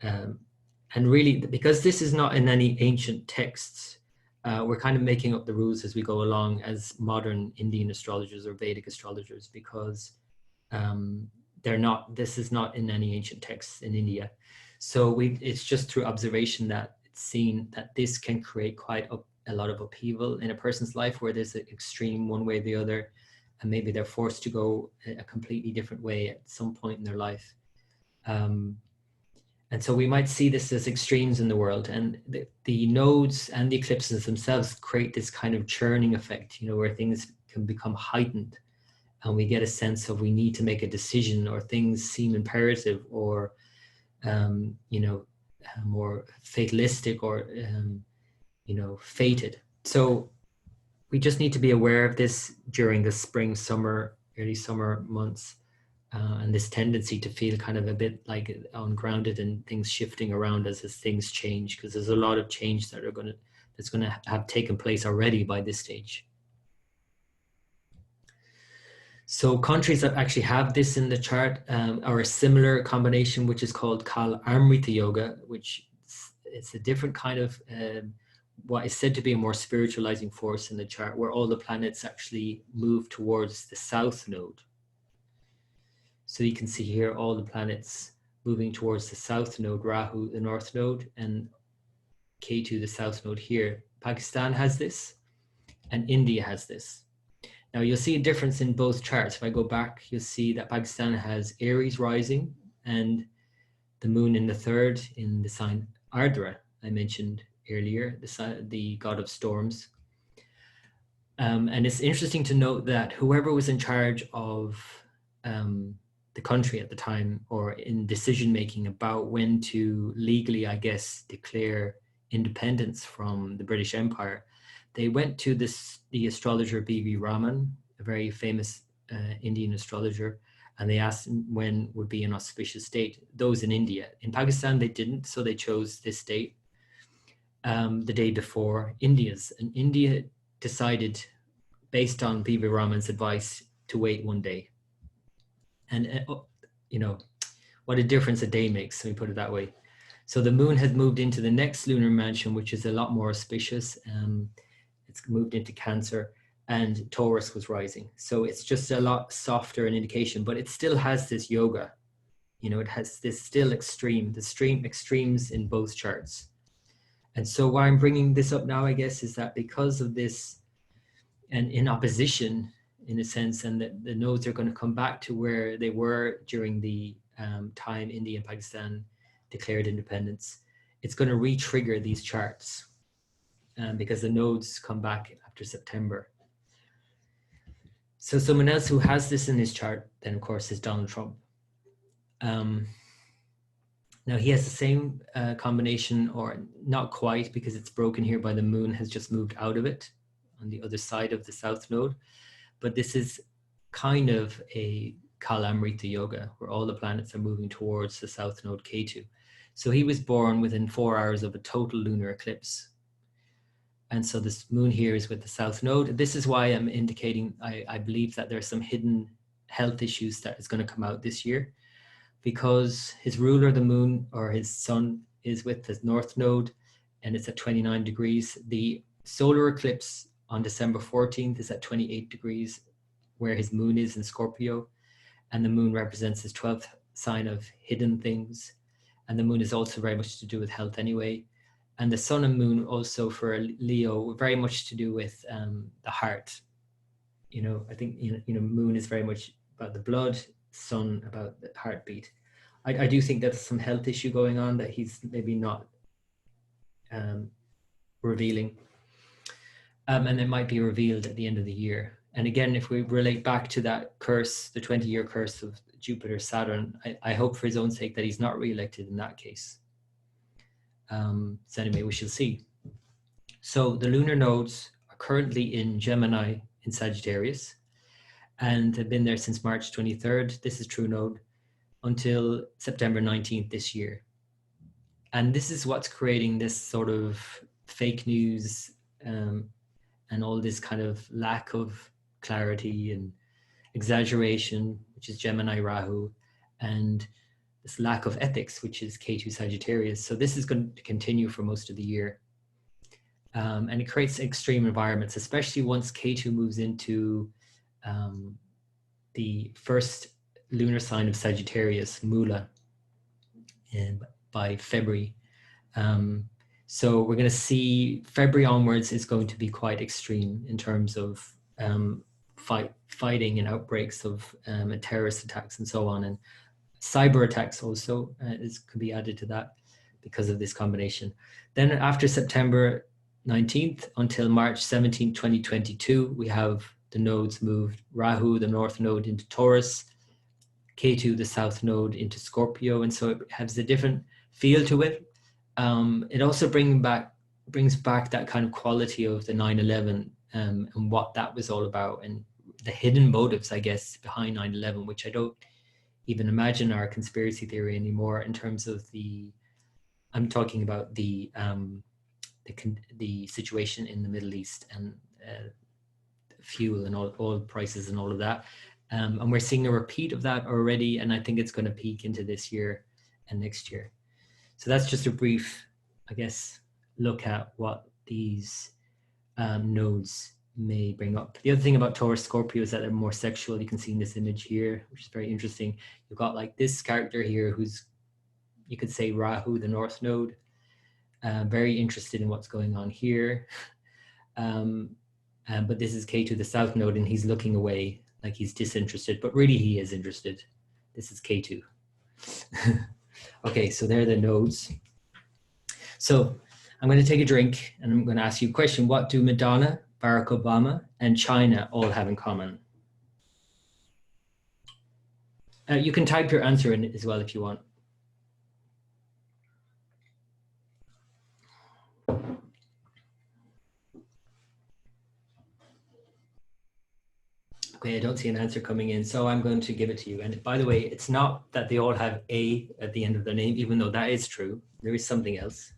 A: And really, because this is not in any ancient texts, we're kind of making up the rules as we go along as modern Indian astrologers or Vedic astrologers, because this is not in any ancient texts in India. So it's just through observation that it's seen that this can create quite a lot of upheaval in a person's life, where there's an extreme one way or the other, and maybe they're forced to go a completely different way at some point in their life. And so we might see this as extremes in the world, and the nodes and the eclipses themselves create this kind of churning effect, you know, where things can become heightened and we get a sense of we need to make a decision, or things seem imperative, or, you know, more fatalistic, or, you know, fated. So we just need to be aware of this during the spring, summer, early summer months, and this tendency to feel kind of a bit like ungrounded and things shifting around us as things change, because there's a lot of change that's going to have taken place already by this stage. So countries that actually have this in the chart are a similar combination, which is called Kal Amrita Yoga, which it's a different kind of what is said to be a more spiritualizing force in the chart, where all the planets actually move towards the south node. So you can see here all the planets moving towards the south node, Rahu, the north node, and Ketu, the south node here. Pakistan has this, and India has this. Now you'll see a difference in both charts. If I go back, you'll see that Pakistan has Aries rising and the moon in the third in the sign Ārdrā, I mentioned earlier, the god of storms. And it's interesting to note that whoever was in charge of the country at the time, or in decision making about when to legally, I guess, declare independence from the British Empire, they went to the astrologer B.V. Raman, a very famous Indian astrologer, and they asked him when would be an auspicious date. Those in India. In Pakistan, they didn't, so they chose this date, the day before India's. And India decided, based on B.V. Raman's advice, to wait one day. And, you know, what a difference a day makes, let me put it that way. So the moon has moved into the next lunar mansion, which is a lot more auspicious. It's moved into Cancer, and Taurus was rising. So it's just a lot softer an indication, but it still has this yoga. You know, it has this still extremes in both charts. And so why I'm bringing this up now, I guess, is that because of this, and in opposition, in a sense, and the nodes are going to come back to where they were during the time India and Pakistan declared independence, it's going to re-trigger these charts because the nodes come back after September. So someone else who has this in his chart, then of course, is Donald Trump. Now he has the same combination, or not quite, because it's broken here by the moon has just moved out of it on the other side of the south node. But this is kind of a Kalamrita yoga, where all the planets are moving towards the south node Ketu. So he was born within 4 hours of a total lunar eclipse. And so this moon here is with the south node. This is why I'm indicating I believe that there are some hidden health issues that is going to come out this year, because his ruler, the moon, or his sun, is with the north node, and it's at 29 degrees. The solar eclipse on December 14th is at 28 degrees, where his moon is in Scorpio, and the moon represents his 12th sign of hidden things. And the moon is also very much to do with health anyway. And the sun and moon also for Leo, very much to do with the heart. You know, I think, moon is very much about the blood, sun about the heartbeat. I do think there's some health issue going on that he's maybe not revealing. And it might be revealed at the end of the year. And again, if we relate back to that curse, the 20-year curse of Jupiter-Saturn, I hope for his own sake that he's not re-elected in that case. So anyway, we shall see. So the lunar nodes are currently in Gemini in Sagittarius, and have been there since March 23rd. This is true node until September 19th this year. And this is what's creating this sort of fake news and all this kind of lack of clarity and exaggeration, which is Gemini Rahu, and this lack of ethics, which is Ketu Sagittarius. So this is going to continue for most of the year. And it creates extreme environments, especially once Ketu moves into the first lunar sign of Sagittarius, Mūla, by February. So we're going to see February onwards is going to be quite extreme in terms of fighting and outbreaks of terrorist attacks and so on. And cyber attacks also could be added to that because of this combination. Then after September 19th until March 17th, 2022, we have the nodes moved. Rahu, the north node, into Taurus, Ketu, the south node, into Scorpio. And so it has a different feel to it. It also brings back that kind of quality of the 9/11 and what that was all about, and the hidden motives, I guess, behind 9/11, which I don't even imagine are a conspiracy theory anymore in terms of I'm talking about the situation in the Middle East and fuel and oil prices and all of that. And we're seeing a repeat of that already, and I think it's going to peak into this year and next year. So that's just a brief, I guess, look at what these nodes may bring up. The other thing about Taurus Scorpio is that they're more sexual. You can see in this image here, which is very interesting. You've got like this character here who's, you could say, Rahu, the north node, very interested in what's going on here. But this is Ketu, the south node, and he's looking away like he's disinterested, but really he is interested. This is Ketu. Okay, so there are the nodes. So I'm going to take a drink and I'm going to ask you a question. What do Madonna, Barack Obama, and China all have in common? You can type your answer in as well if you want. Okay, I don't see an answer coming in, so I'm going to give it to you. And by the way, it's not that they all have A at the end of their name, even though that is true. There is something else.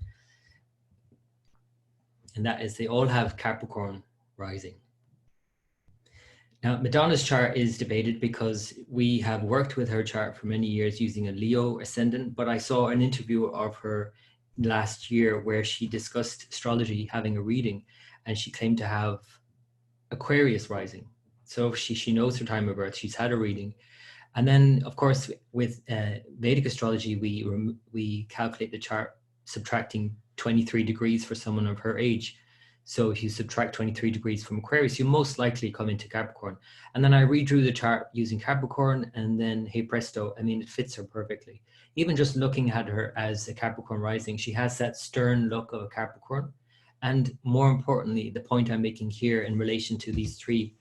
A: And that is they all have Capricorn rising. Now, Madonna's chart is debated because we have worked with her chart for many years using a Leo ascendant, but I saw an interview of her last year where she discussed astrology, having a reading, and she claimed to have Aquarius rising. So she knows her time of birth, she's had a reading. And then, of course, with Vedic astrology, we calculate the chart subtracting 23 degrees for someone of her age. So if you subtract 23 degrees from Aquarius, you most likely come into Capricorn. And then I redrew the chart using Capricorn, and then, hey presto, I mean, it fits her perfectly. Even just looking at her as a Capricorn rising, she has that stern look of a Capricorn. And more importantly, the point I'm making here in relation to these three,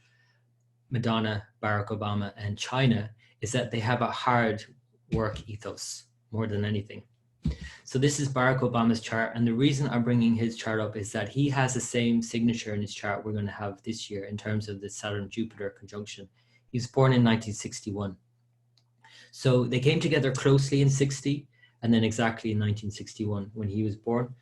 A: Madonna, Barack Obama, and China, is that they have a hard work ethos more than anything. So this is Barack Obama's chart, and the reason I'm bringing his chart up is that he has the same signature in his chart we're going to have this year in terms of the Saturn-Jupiter conjunction. He was born in 1961. So they came together closely in 60, and then exactly in 1961 when he was born.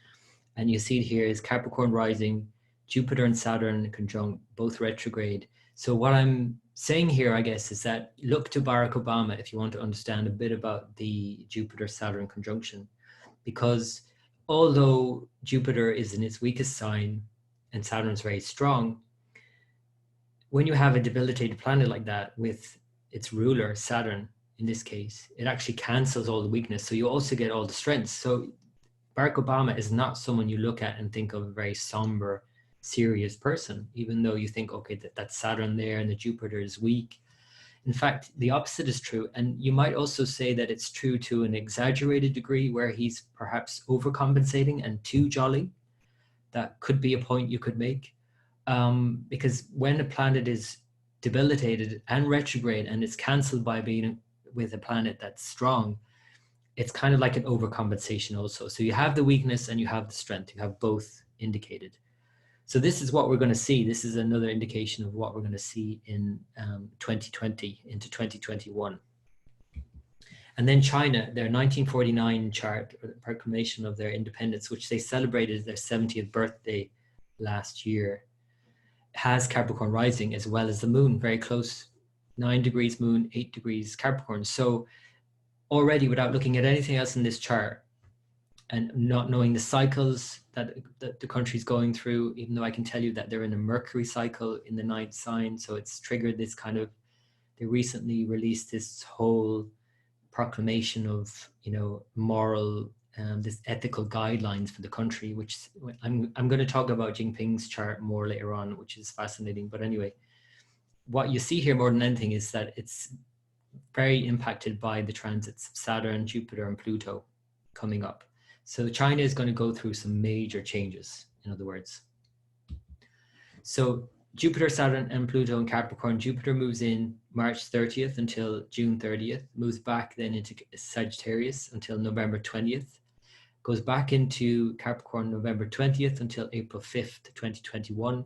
A: And you see it here is Capricorn rising, Jupiter and Saturn conjunct, both retrograde. So what I'm saying here, I guess, is that look to Barack Obama if you want to understand a bit about the Jupiter-Saturn conjunction. Because although Jupiter is in its weakest sign and Saturn's very strong, when you have a debilitated planet like that with its ruler, Saturn, in this case, it actually cancels all the weakness. So you also get all the strengths. So Barack Obama is not someone you look at and think of a very somber, serious person, even though you think, okay, that's Saturn there and the Jupiter is weak. In fact, the opposite is true. And you might also say that it's true to an exaggerated degree where he's perhaps overcompensating and too jolly. That could be a point you could make. Because when a planet is debilitated and retrograde and it's cancelled by being with a planet that's strong, it's kind of like an overcompensation also. So you have the weakness and you have the strength. You have both indicated. So this is what we're going to see. This is another indication of what we're going to see in 2020 into 2021. And then China, their 1949 chart, or the proclamation of their independence, which they celebrated their 70th birthday last year, has Capricorn rising as well as the moon, very close, 9 degrees moon, 8 degrees Capricorn. So already, without looking at anything else in this chart, and not knowing the cycles that the country's going through, even though I can tell you that they're in a Mercury cycle in the 9th sign. So it's triggered this kind of, they recently released this whole proclamation of, moral, this ethical guidelines for the country, which I'm going to talk about Jinping's chart more later on, which is fascinating. But anyway, what you see here more than anything is that it's very impacted by the transits of Saturn, Jupiter, and Pluto coming up. So China is going to go through some major changes, in other words. So Jupiter, Saturn, and Pluto in Capricorn. Jupiter moves in March 30th until June 30th, moves back then into Sagittarius until November 20th, goes back into Capricorn November 20th until April 5th, 2021.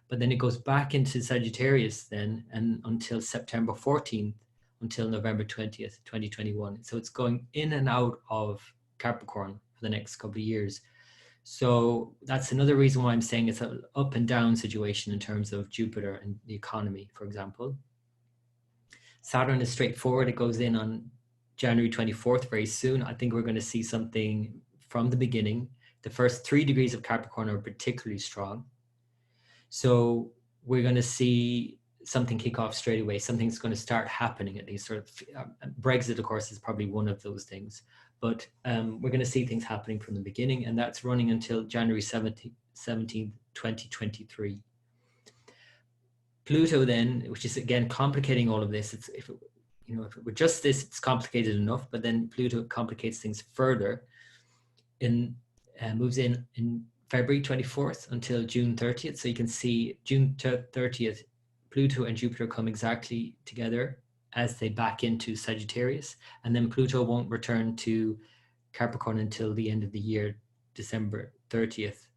A: But then it goes back into Sagittarius then and until September 14th, until November 20th, 2021. So it's going in and out of Capricorn for the next couple of years. So that's another reason why I'm saying it's an up and down situation in terms of Jupiter and the economy, for example. Saturn is straightforward. It goes in on January 24th, very soon. I think we're going to see something from the beginning. The first 3 degrees of Capricorn are particularly strong. So we're going to see something kick off straight away. Something's going to start happening at least. Brexit, of course, is probably one of those things. But we're going to see things happening from the beginning, and that's running until January 17th, 2023. Pluto then, which is again complicating all of this. If it were just this, it's complicated enough. But then Pluto complicates things further. Moves in February 24th until June 30th. So you can see June 30th, Pluto and Jupiter come exactly together as they back into Sagittarius, and then Pluto won't return to Capricorn until the end of the year, December 30th,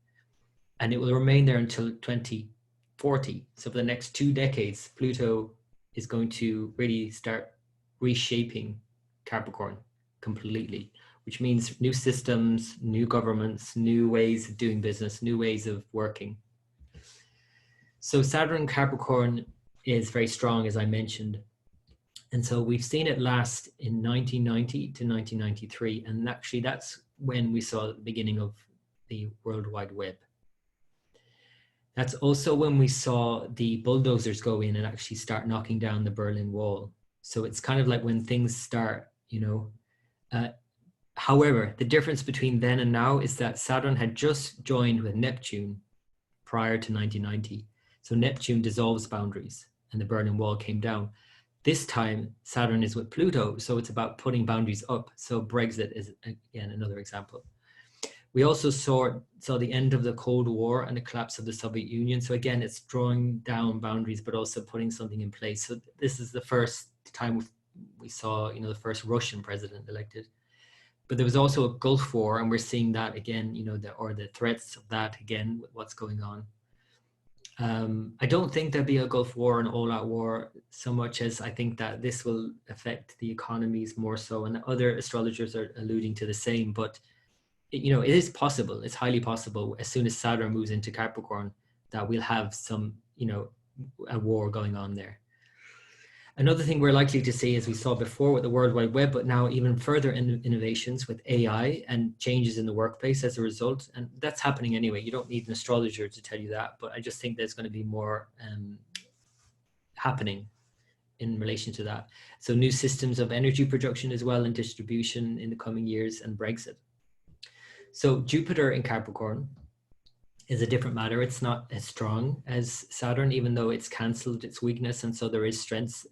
A: and it will remain there until 2040. So for the next 2 decades, Pluto is going to really start reshaping Capricorn completely, which means new systems, new governments, new ways of doing business, new ways of working. So Saturn Capricorn is very strong, as I mentioned. And so we've seen it last in 1990 to 1993. And actually that's when we saw the beginning of the World Wide Web. That's also when we saw the bulldozers go in and actually start knocking down the Berlin Wall. So it's kind of like when things start, However, the difference between then and now is that Saturn had just joined with Neptune prior to 1990. So Neptune dissolves boundaries and the Berlin Wall came down. This time, Saturn is with Pluto, so it's about putting boundaries up. So Brexit is, again, another example. We also saw the end of the Cold War and the collapse of the Soviet Union. So again, it's drawing down boundaries, but also putting something in place. So this is the first time we saw, the first Russian president elected. But there was also a Gulf War, and we're seeing that again, the threats of that again, with what's going on. I don't think there'll be a Gulf War, an all-out war, so much as I think that this will affect the economies more so, and other astrologers are alluding to the same. But it is possible. It's highly possible as soon as Saturn moves into Capricorn that we'll have some, a war going on there. Another thing we're likely to see, as we saw before with the World Wide Web, but now even further innovations with AI and changes in the workplace as a result. And that's happening anyway. You don't need an astrologer to tell you that, but I just think there's going to be more happening in relation to that. So new systems of energy production as well and distribution in the coming years, and Brexit. So Jupiter in Capricorn is a different matter. It's not as strong as Saturn, even though it's cancelled its weakness, and so there is strength.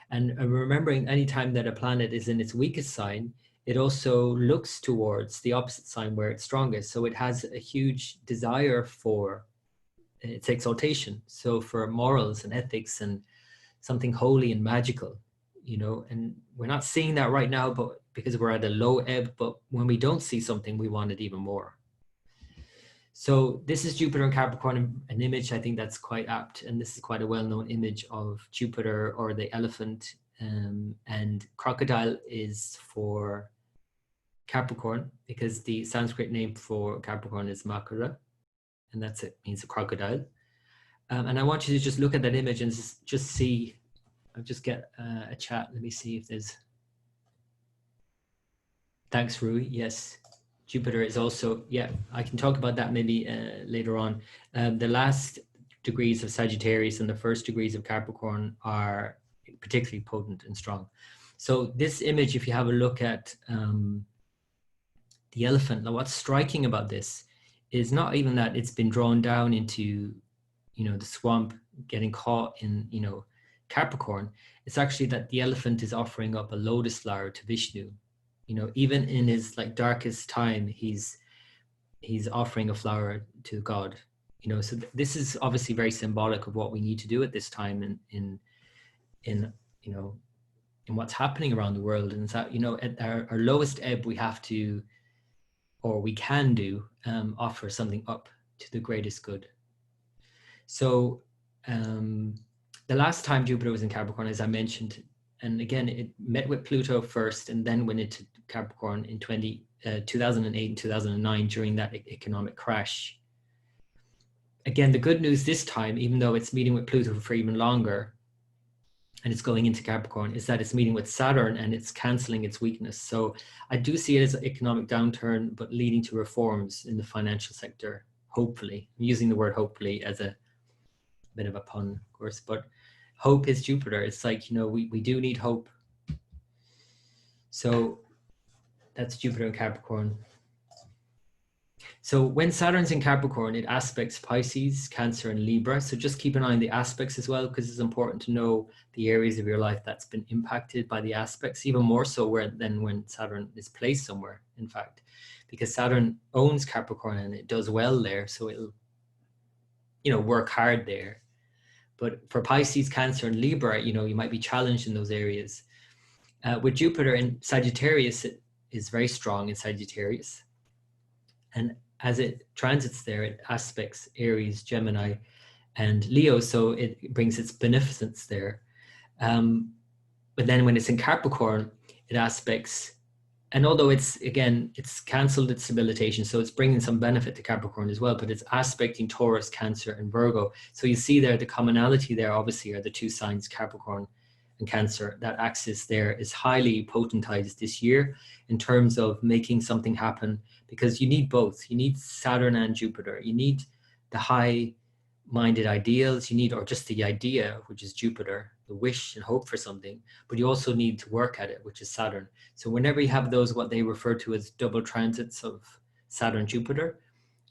A: And remembering anytime that a planet is in its weakest sign, it also looks towards the opposite sign where it's strongest. So it has a huge desire for its exaltation. So for morals and ethics and something holy and magical, and we're not seeing that right now, but because we're at a low ebb, but when we don't see something, we want it even more. So this is Jupiter in Capricorn, an image I think that's quite apt, and this is quite a well-known image of Jupiter or the elephant, and crocodile is for Capricorn because the Sanskrit name for Capricorn is Makara, and it means a crocodile. And I want you to just look at that image and just see. I'll just get a chat. Let me see if there's. Thanks, Rui. Yes. Jupiter is also, I can talk about that maybe later on. The last degrees of Sagittarius and the first degrees of Capricorn are particularly potent and strong. So this image, if you have a look at the elephant, now what's striking about this is not even that it's been drawn down into, the swamp, getting caught in, Capricorn. It's actually that the elephant is offering up a lotus flower to Vishnu. Even in his darkest time, he's offering a flower to God. So this is obviously very symbolic of what we need to do at this time in what's happening around the world. And it's that at our lowest ebb, we have to, or we can do, offer something up to the greatest good. So the last time Jupiter was in Capricorn, as I mentioned, and again, it met with Pluto first and then went into Capricorn in 2008 and 2009 during that economic crash. Again, the good news this time, even though it's meeting with Pluto for even longer and it's going into Capricorn, is that it's meeting with Saturn and it's cancelling its weakness. So I do see it as an economic downturn, but leading to reforms in the financial sector, hopefully. I'm using the word hopefully as a bit of a pun, of course, but hope is Jupiter. It's like, we do need hope. So that's Jupiter in Capricorn. So when Saturn's in Capricorn, it aspects Pisces, Cancer, and Libra. So just keep an eye on the aspects as well, because it's important to know the areas of your life that's been impacted by the aspects, even more so than when Saturn is placed somewhere, in fact, because Saturn owns Capricorn and it does well there. So it'll, work hard there. But for Pisces, Cancer, and Libra, you might be challenged in those areas. With Jupiter in Sagittarius, it is very strong in Sagittarius. And as it transits there, it aspects Aries, Gemini, and Leo. So it brings its beneficence there. But then when it's in Capricorn, it aspects, and although it's cancelled its debilitation, so it's bringing some benefit to Capricorn as well, but it's aspecting Taurus, Cancer, and Virgo. So you see there, the commonality there obviously are the two signs, Capricorn and Cancer. That axis there is highly potentized this year in terms of making something happen, because you need both. You need Saturn and Jupiter. You need the high-minded ideals. You need, or just the idea, which is Jupiter, the wish and hope for something, but you also need to work at it, which is Saturn. So whenever you have those, what they refer to as double transits of Saturn-Jupiter,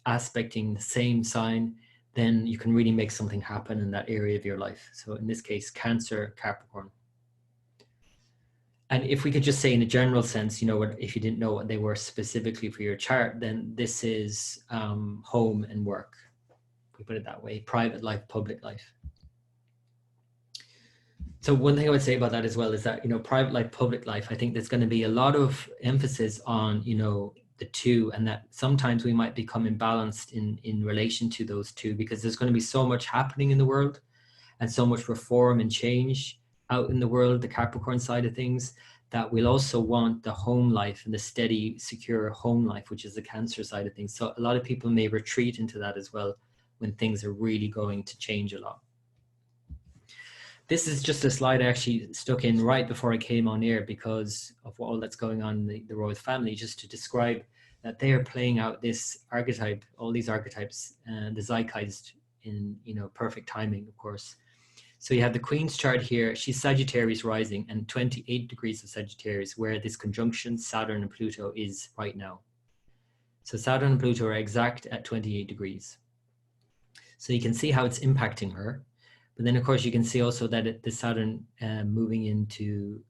A: aspecting the same sign, then you can really make something happen in that area of your life. So in this case, Cancer, Capricorn. And if we could just say in a general sense, you know, if you didn't know what they were specifically for your chart, then this is home and work. We put it that way: private life, public life. So one thing I would say about that as well is that, you know, private life, public life, I think there's going to be a lot of emphasis on, you know, the two, and that sometimes we might become imbalanced in relation to those two, because there's going to be so much happening in the world and so much reform and change out in the world, the Capricorn side of things, that we'll also want the home life and the steady, secure home life, which is the Cancer side of things. So a lot of people may retreat into that as well when things are really going to change a lot. This is just a slide I actually stuck in right before I came on air because of all that's going on in the royal family, just to describe that they are playing out this archetype, all these archetypes, and the zeitgeist in, you know, perfect timing, of course. So you have the Queen's chart here. She's Sagittarius rising and 28 degrees of Sagittarius, where this conjunction Saturn and Pluto is right now. So Saturn and Pluto are exact at 28 degrees. So you can see how it's impacting her. But then, of course, you can see also that the Saturn moving into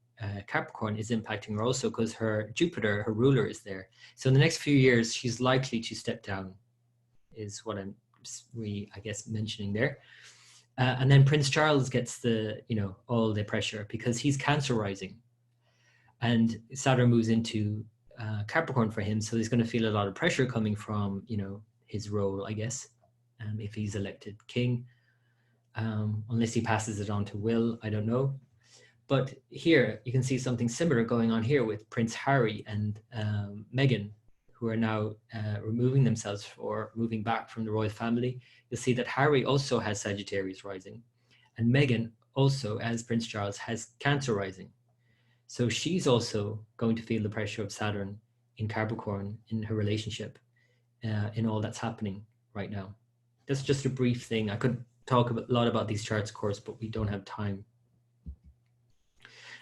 A: Capricorn is impacting her also, because her Jupiter, her ruler, is there. So in the next few years, she's likely to step down, is what I'm really, I guess, mentioning there. And then Prince Charles gets the, you know, all the pressure because he's Cancer rising, and Saturn moves into Capricorn for him. So he's going to feel a lot of pressure coming from, you know, his role, I guess, if he's elected king. Unless he passes it on to Will, I don't know. But here you can see something similar going on here with Prince Harry and Meghan, who are now removing themselves or moving back from the royal family. You'll see that Harry also has Sagittarius rising, and Meghan also, as Prince Charles, has Cancer rising. So she's also going to feel the pressure of Saturn in Capricorn in her relationship, in all that's happening right now. That's just a brief thing. I could talk a lot about these charts, of course, but we don't have time.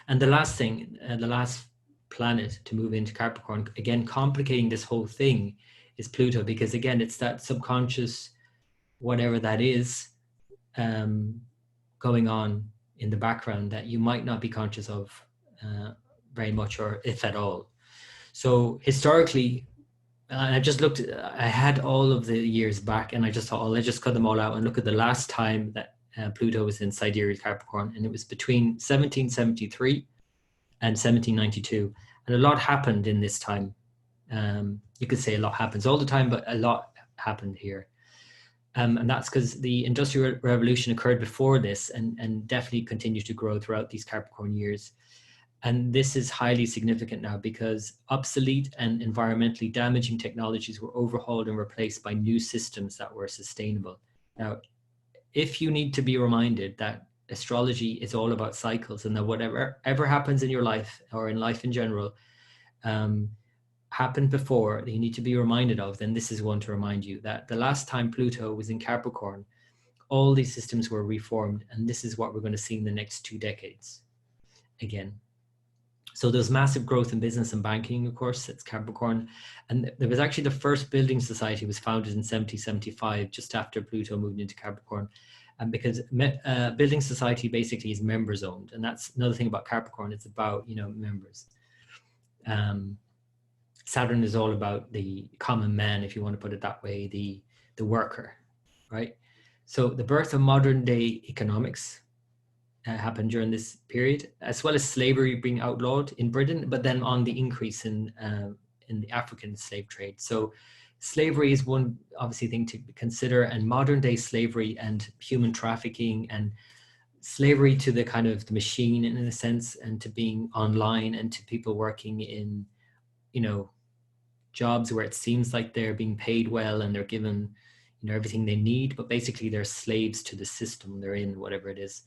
A: And the last thing, the last planet to move into Capricorn, again complicating this whole thing, is Pluto, because again it's that subconscious, whatever that is, going on in the background that you might not be conscious of very much, or if at all. So historically, I just looked, I had all of the years back, and I just thought, oh, let's just cut them all out and look at the last time that Pluto was in sidereal Capricorn, and it was between 1773 and 1792, and a lot happened in this time. You could say a lot happens all the time, but a lot happened here, and that's because the Industrial Revolution occurred before this, and definitely continued to grow throughout these Capricorn years. And this is highly significant now because obsolete and environmentally damaging technologies were overhauled and replaced by new systems that were sustainable. Now, if you need to be reminded that astrology is all about cycles, and that whatever ever happens in your life or in life in general happened before, that you need to be reminded of, then this is one to remind you that the last time Pluto was in Capricorn, all these systems were reformed, and this is what we're going to see in the next 2 decades again. So there's massive growth in business and banking, of course, it's Capricorn. And there was actually the first building society was founded in 1775, just after Pluto moved into Capricorn. And because building society basically is members owned. And that's another thing about Capricorn, it's about, you know, members. Saturn is all about the common man, if you want to put it that way, the worker, right? So the birth of modern day economics happened during this period, as well as slavery being outlawed in Britain, but then on the increase in the African slave trade. So slavery is one obviously thing to consider, and modern day slavery and human trafficking and slavery to the kind of the machine in a sense, and to being online, and to people working in, you know, jobs where it seems like they're being paid well and they're given, you know, everything they need, but basically they're slaves to the system they're in, whatever it is.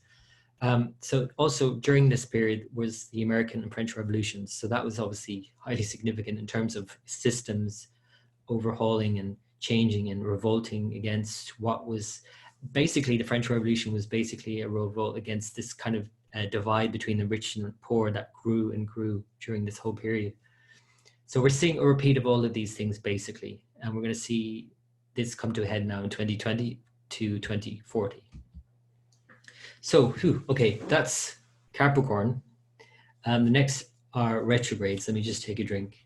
A: So also during this period was the American and French revolutions. So that was obviously highly significant in terms of systems overhauling and changing and revolting against what was basically, the French Revolution was basically a revolt against this kind of divide between the rich and the poor that grew and grew during this whole period. So we're seeing a repeat of all of these things basically, and we're going to see this come to a head now in 2020 to 2040. So, okay, that's Capricorn. The next are retrogrades. Let me just take a drink.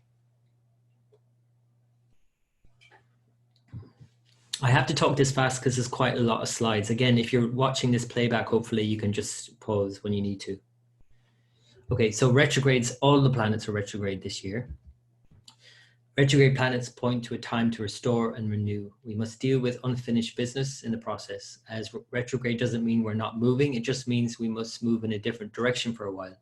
A: I have to talk this fast because there's quite a lot of slides. Again, if you're watching this playback, hopefully you can just pause when you need to. Okay, so retrogrades, all the planets are retrograde this year. Retrograde planets point to a time to restore and renew. We must deal with unfinished business in the process. As retrograde doesn't mean we're not moving, it just means we must move in a different direction for a while.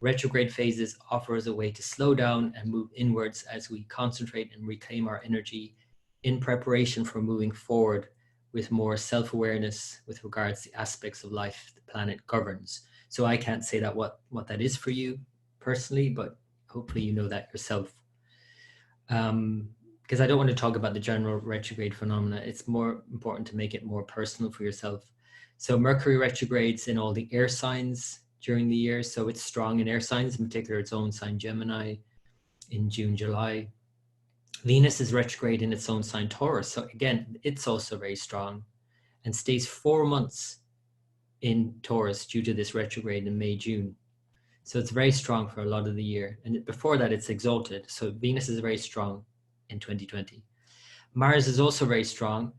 A: Retrograde phases offer us a way to slow down and move inwards as we concentrate and reclaim our energy in preparation for moving forward with more self-awareness with regards to the aspects of life the planet governs. So I can't say that what that is for you personally, but hopefully you know that yourself. Because I don't want to talk about the general retrograde phenomena. It's more important to make it more personal for yourself. So Mercury retrogrades in all the air signs during the year. So it's strong in air signs, in particular its own sign Gemini in June, July. Venus is retrograde in its own sign Taurus. So again, it's also very strong and stays 4 months in Taurus due to this retrograde in May, June. So it's very strong for a lot of the year. And before that, it's exalted. So Venus is very strong in 2020. Mars is also very strong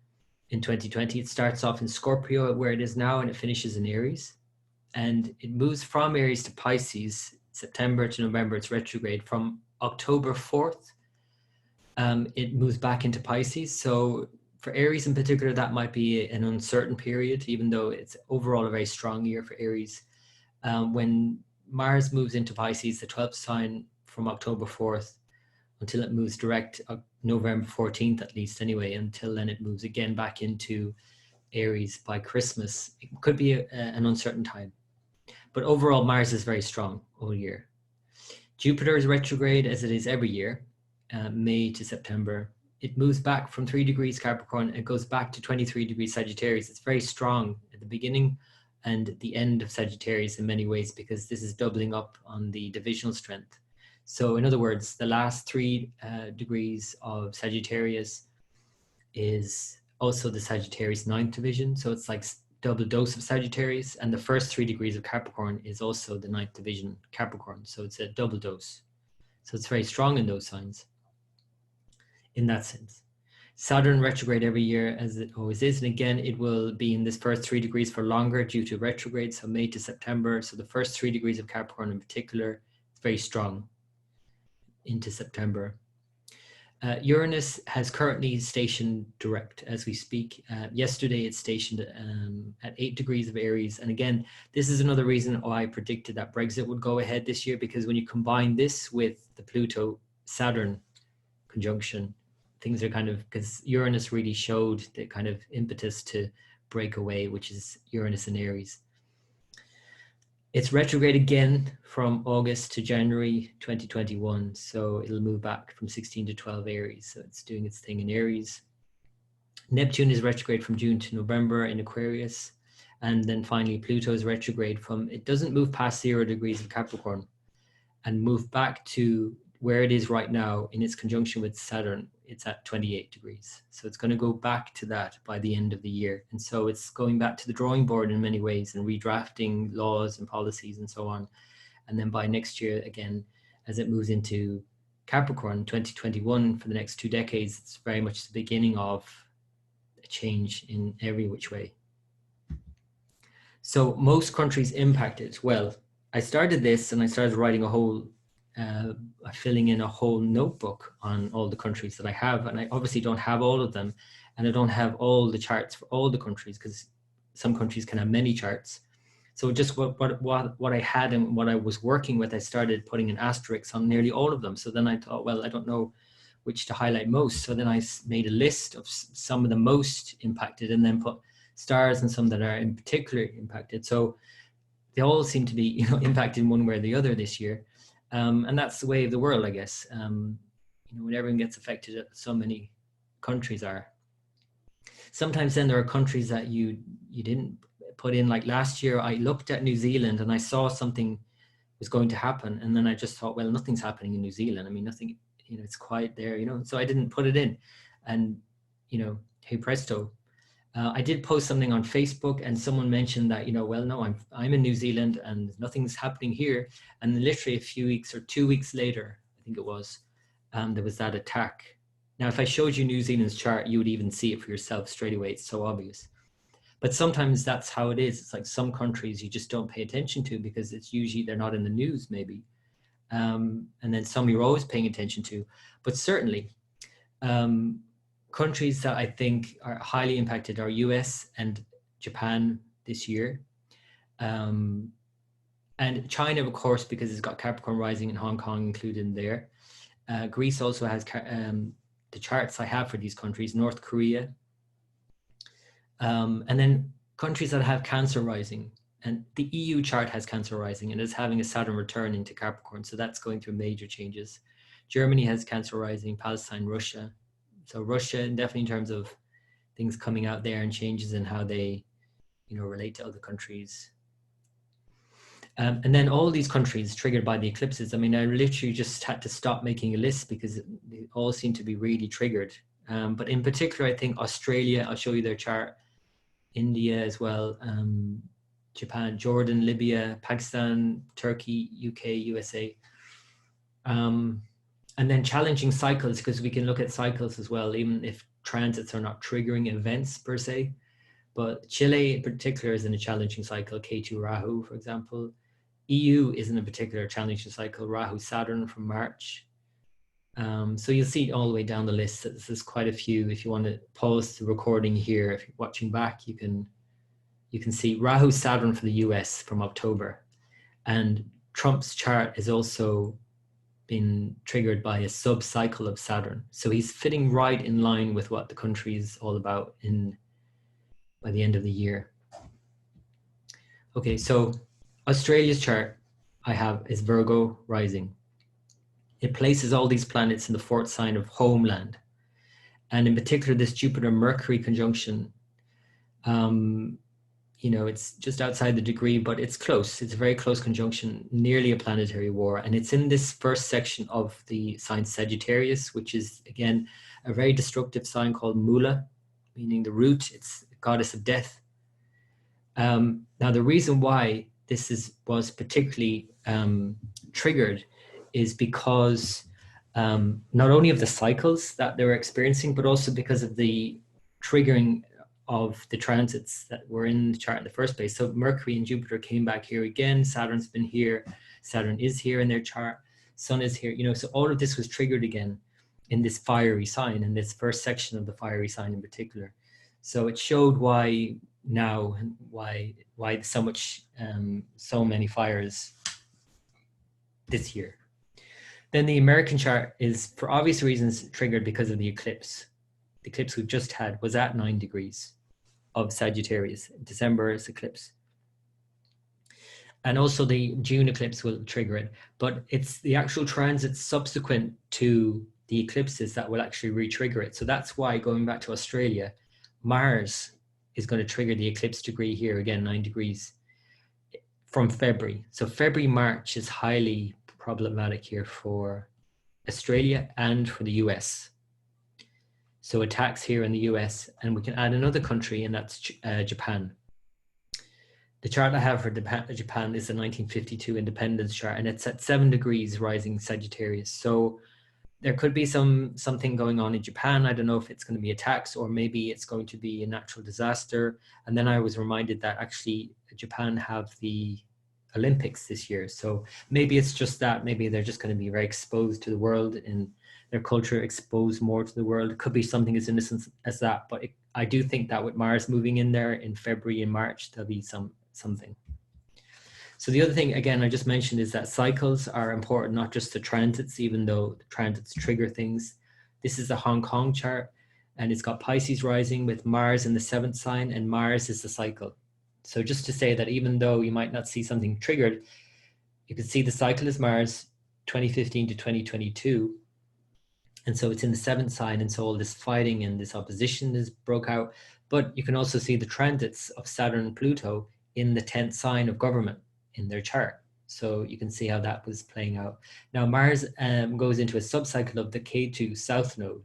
A: in 2020. It starts off in Scorpio, where it is now, and it finishes in Aries. And it moves from Aries to Pisces, September to November, it's retrograde. From October 4th, it moves back into Pisces. So for Aries in particular, that might be an uncertain period, even though it's overall a very strong year for Aries. When Mars moves into Pisces, the 12th sign, from October 4th until it moves direct November 14th, at least anyway, until then it moves again back into Aries by Christmas. It could be an uncertain time. But overall, Mars is very strong all year. Jupiter is retrograde as it is every year, May to September. It moves back from 3 degrees Capricorn. It goes back to 23 degrees Sagittarius. It's very strong at the beginning and the end of Sagittarius in many ways, because this is doubling up on the divisional strength. So in other words, the last 3 degrees of Sagittarius is also the Sagittarius 9th division. So it's like double dose of Sagittarius. And the first 3 degrees of Capricorn is also the 9th division Capricorn. So it's a double dose. So it's very strong in those signs in that sense. Saturn retrograde every year, as it always is. And again, it will be in this first 3 degrees for longer due to retrograde. So May to September. So the first 3 degrees of Capricorn in particular, it's very strong into September. Uranus has currently stationed direct as we speak. Yesterday it's stationed at 8 degrees of Aries. And again, this is another reason why I predicted that Brexit would go ahead this year, because when you combine this with the Pluto-Saturn conjunction, things are kind of, because Uranus really showed the kind of impetus to break away, which is Uranus in Aries. It's retrograde again from August to January 2021. So it'll move back from 16 to 12 Aries. So it's doing its thing in Aries. Neptune is retrograde from June to November in Aquarius. And then finally, Pluto is retrograde from, it doesn't move past 0 degrees of Capricorn and move back to where it is right now in its conjunction with Saturn. It's at 28 degrees. So it's going to go back to that by the end of the year. And so it's going back to the drawing board in many ways and redrafting laws and policies and so on. And then by next year, again, as it moves into Capricorn, 2021, for the next 2 decades, it's very much the beginning of a change in every which way. So most countries impacted. Well, I started this and I started writing a whole filling in a whole notebook on all the countries that I have, and I obviously don't have all of them, and I don't have all the charts for all the countries, because some countries can have many charts. So just what I had and what I was working with, I started putting an asterisk on nearly all of them. So then I thought, well, I don't know which to highlight most. So then I made a list of some of the most impacted, and then put stars and some that are in particular impacted. So they all seem to be, impacted in one way or the other this year. And that's the way of the world, I guess. When everyone gets affected, so many countries are. Sometimes then there are countries that you didn't put in, like last year, I looked at New Zealand and I saw something was going to happen. And then I just thought, well, nothing's happening in New Zealand. I mean, nothing, you know, it's quiet there, you know, so I didn't put it in. And, you know, hey presto. I did post something on Facebook and someone mentioned that, you know, well, no, I'm in New Zealand and nothing's happening here. And literally a few weeks or 2 weeks later, I think it was, there was that attack. Now, if I showed you New Zealand's chart, you would even see it for yourself straight away. It's so obvious. But sometimes that's how it is. It's like some countries you just don't pay attention to because it's usually they're not in the news maybe. And then some you're always paying attention to. But certainly, countries that I think are highly impacted are US and Japan this year. And China, of course, because it's got Capricorn rising and Hong Kong included in there. Greece also has the charts I have for these countries, North Korea. And then countries that have Cancer rising. And the EU chart has Cancer rising and is having a Saturn return into Capricorn. So that's going through major changes. Germany has Cancer rising, Palestine, Russia. So Russia, definitely in terms of things coming out there and changes in how they, you know, relate to other countries. And then all these countries triggered by the eclipses. I mean, I literally just had to stop making a list because they all seem to be really triggered. But in particular, I think Australia, I'll show you their chart, India as well, Japan, Jordan, Libya, Pakistan, Turkey, UK, USA. And then challenging cycles, because we can look at cycles as well, even if transits are not triggering events per se. But Chile in particular is in a challenging cycle, K2 Rahu, for example. EU is in a particular challenging cycle, Rahu Saturn from March. So you'll see all the way down the list. There's quite a few. If you want to pause the recording here, if you're watching back, you can see Rahu Saturn for the US from October. And Trump's chart is also been triggered by a sub-cycle of Saturn. So he's fitting right in line with what the country is all about by the end of the year. Okay, so Australia's chart I have is Virgo rising. It places all these planets in the fourth sign of homeland. And in particular, this Jupiter-Mercury conjunction, you know, it's just outside the degree, but it's close. It's a very close conjunction, nearly a planetary war. And it's in this first section of the sign Sagittarius, which is, again, a very destructive sign called Mūla, meaning the root. It's the goddess of death. Now, the reason why this was particularly triggered is because not only of the cycles that they were experiencing, but also because of the triggering of the transits that were in the chart in the first place. So Mercury and Jupiter came back here again. Saturn's been here. Saturn is here in their chart. Sun is here. You know, so all of this was triggered again in this fiery sign, in this first section of the fiery sign in particular. So it showed why now and why so many fires this year. Then the American chart is, for obvious reasons, triggered because of the eclipse. The eclipse we just had was at 9 degrees of Sagittarius, December's eclipse. And also the June eclipse will trigger it. But it's the actual transits subsequent to the eclipses that will actually re-trigger it. So that's why, going back to Australia, Mars is going to trigger the eclipse degree here, again, 9 degrees, from February. So February, March is highly problematic here for Australia and for the US. So attacks here in the US, and we can add another country, and that's Japan. The chart I have for Japan is the 1952 independence chart, and it's at 7 degrees rising Sagittarius. So there could be something going on in Japan. I don't know if it's going to be attacks or maybe it's going to be a natural disaster. And then I was reminded that actually Japan have the Olympics this year. So maybe it's just that, maybe they're just going to be very exposed to the world and their culture exposed more to the world. It could be something as innocent as that. But I do think that with Mars moving in there in February and March, there'll be something. So the other thing, again, I just mentioned is that cycles are important, not just the transits, even though the transits trigger things. This is the Hong Kong chart, and it's got Pisces rising with Mars in the 7th sign, and Mars is the cycle. So just to say that even though you might not see something triggered, you can see the cycle is Mars 2015 to 2022. And so it's in the 7th sign, and so all this fighting and this opposition is broke out. But you can also see the transits of Saturn and Pluto in the 10th sign of government in their chart. So you can see how that was playing out. Now Mars goes into a subcycle of the K2 South node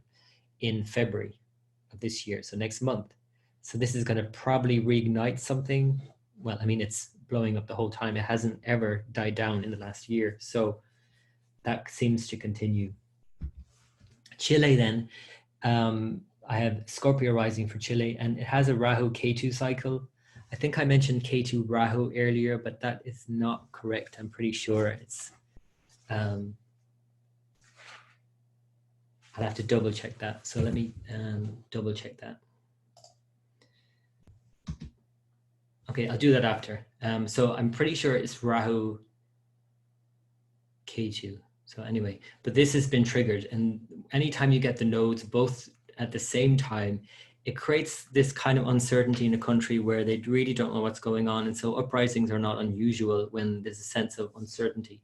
A: in February of this year, so next month. So this is going to probably reignite something. Well, I mean, it's blowing up the whole time. It hasn't ever died down in the last year. So that seems to continue. Chile then, I have Scorpio rising for Chile, and it has a Rahu K2 cycle. I think I mentioned K2 Rahu earlier, but that is not correct. I'm pretty sure it's, I'll have to double check that. So let me double check that. Okay, I'll do that after. So I'm pretty sure it's Rahu K2. So anyway, but this has been triggered, and anytime you get the nodes both at the same time, it creates this kind of uncertainty in a country where they really don't know what's going on. And so uprisings are not unusual when there's a sense of uncertainty.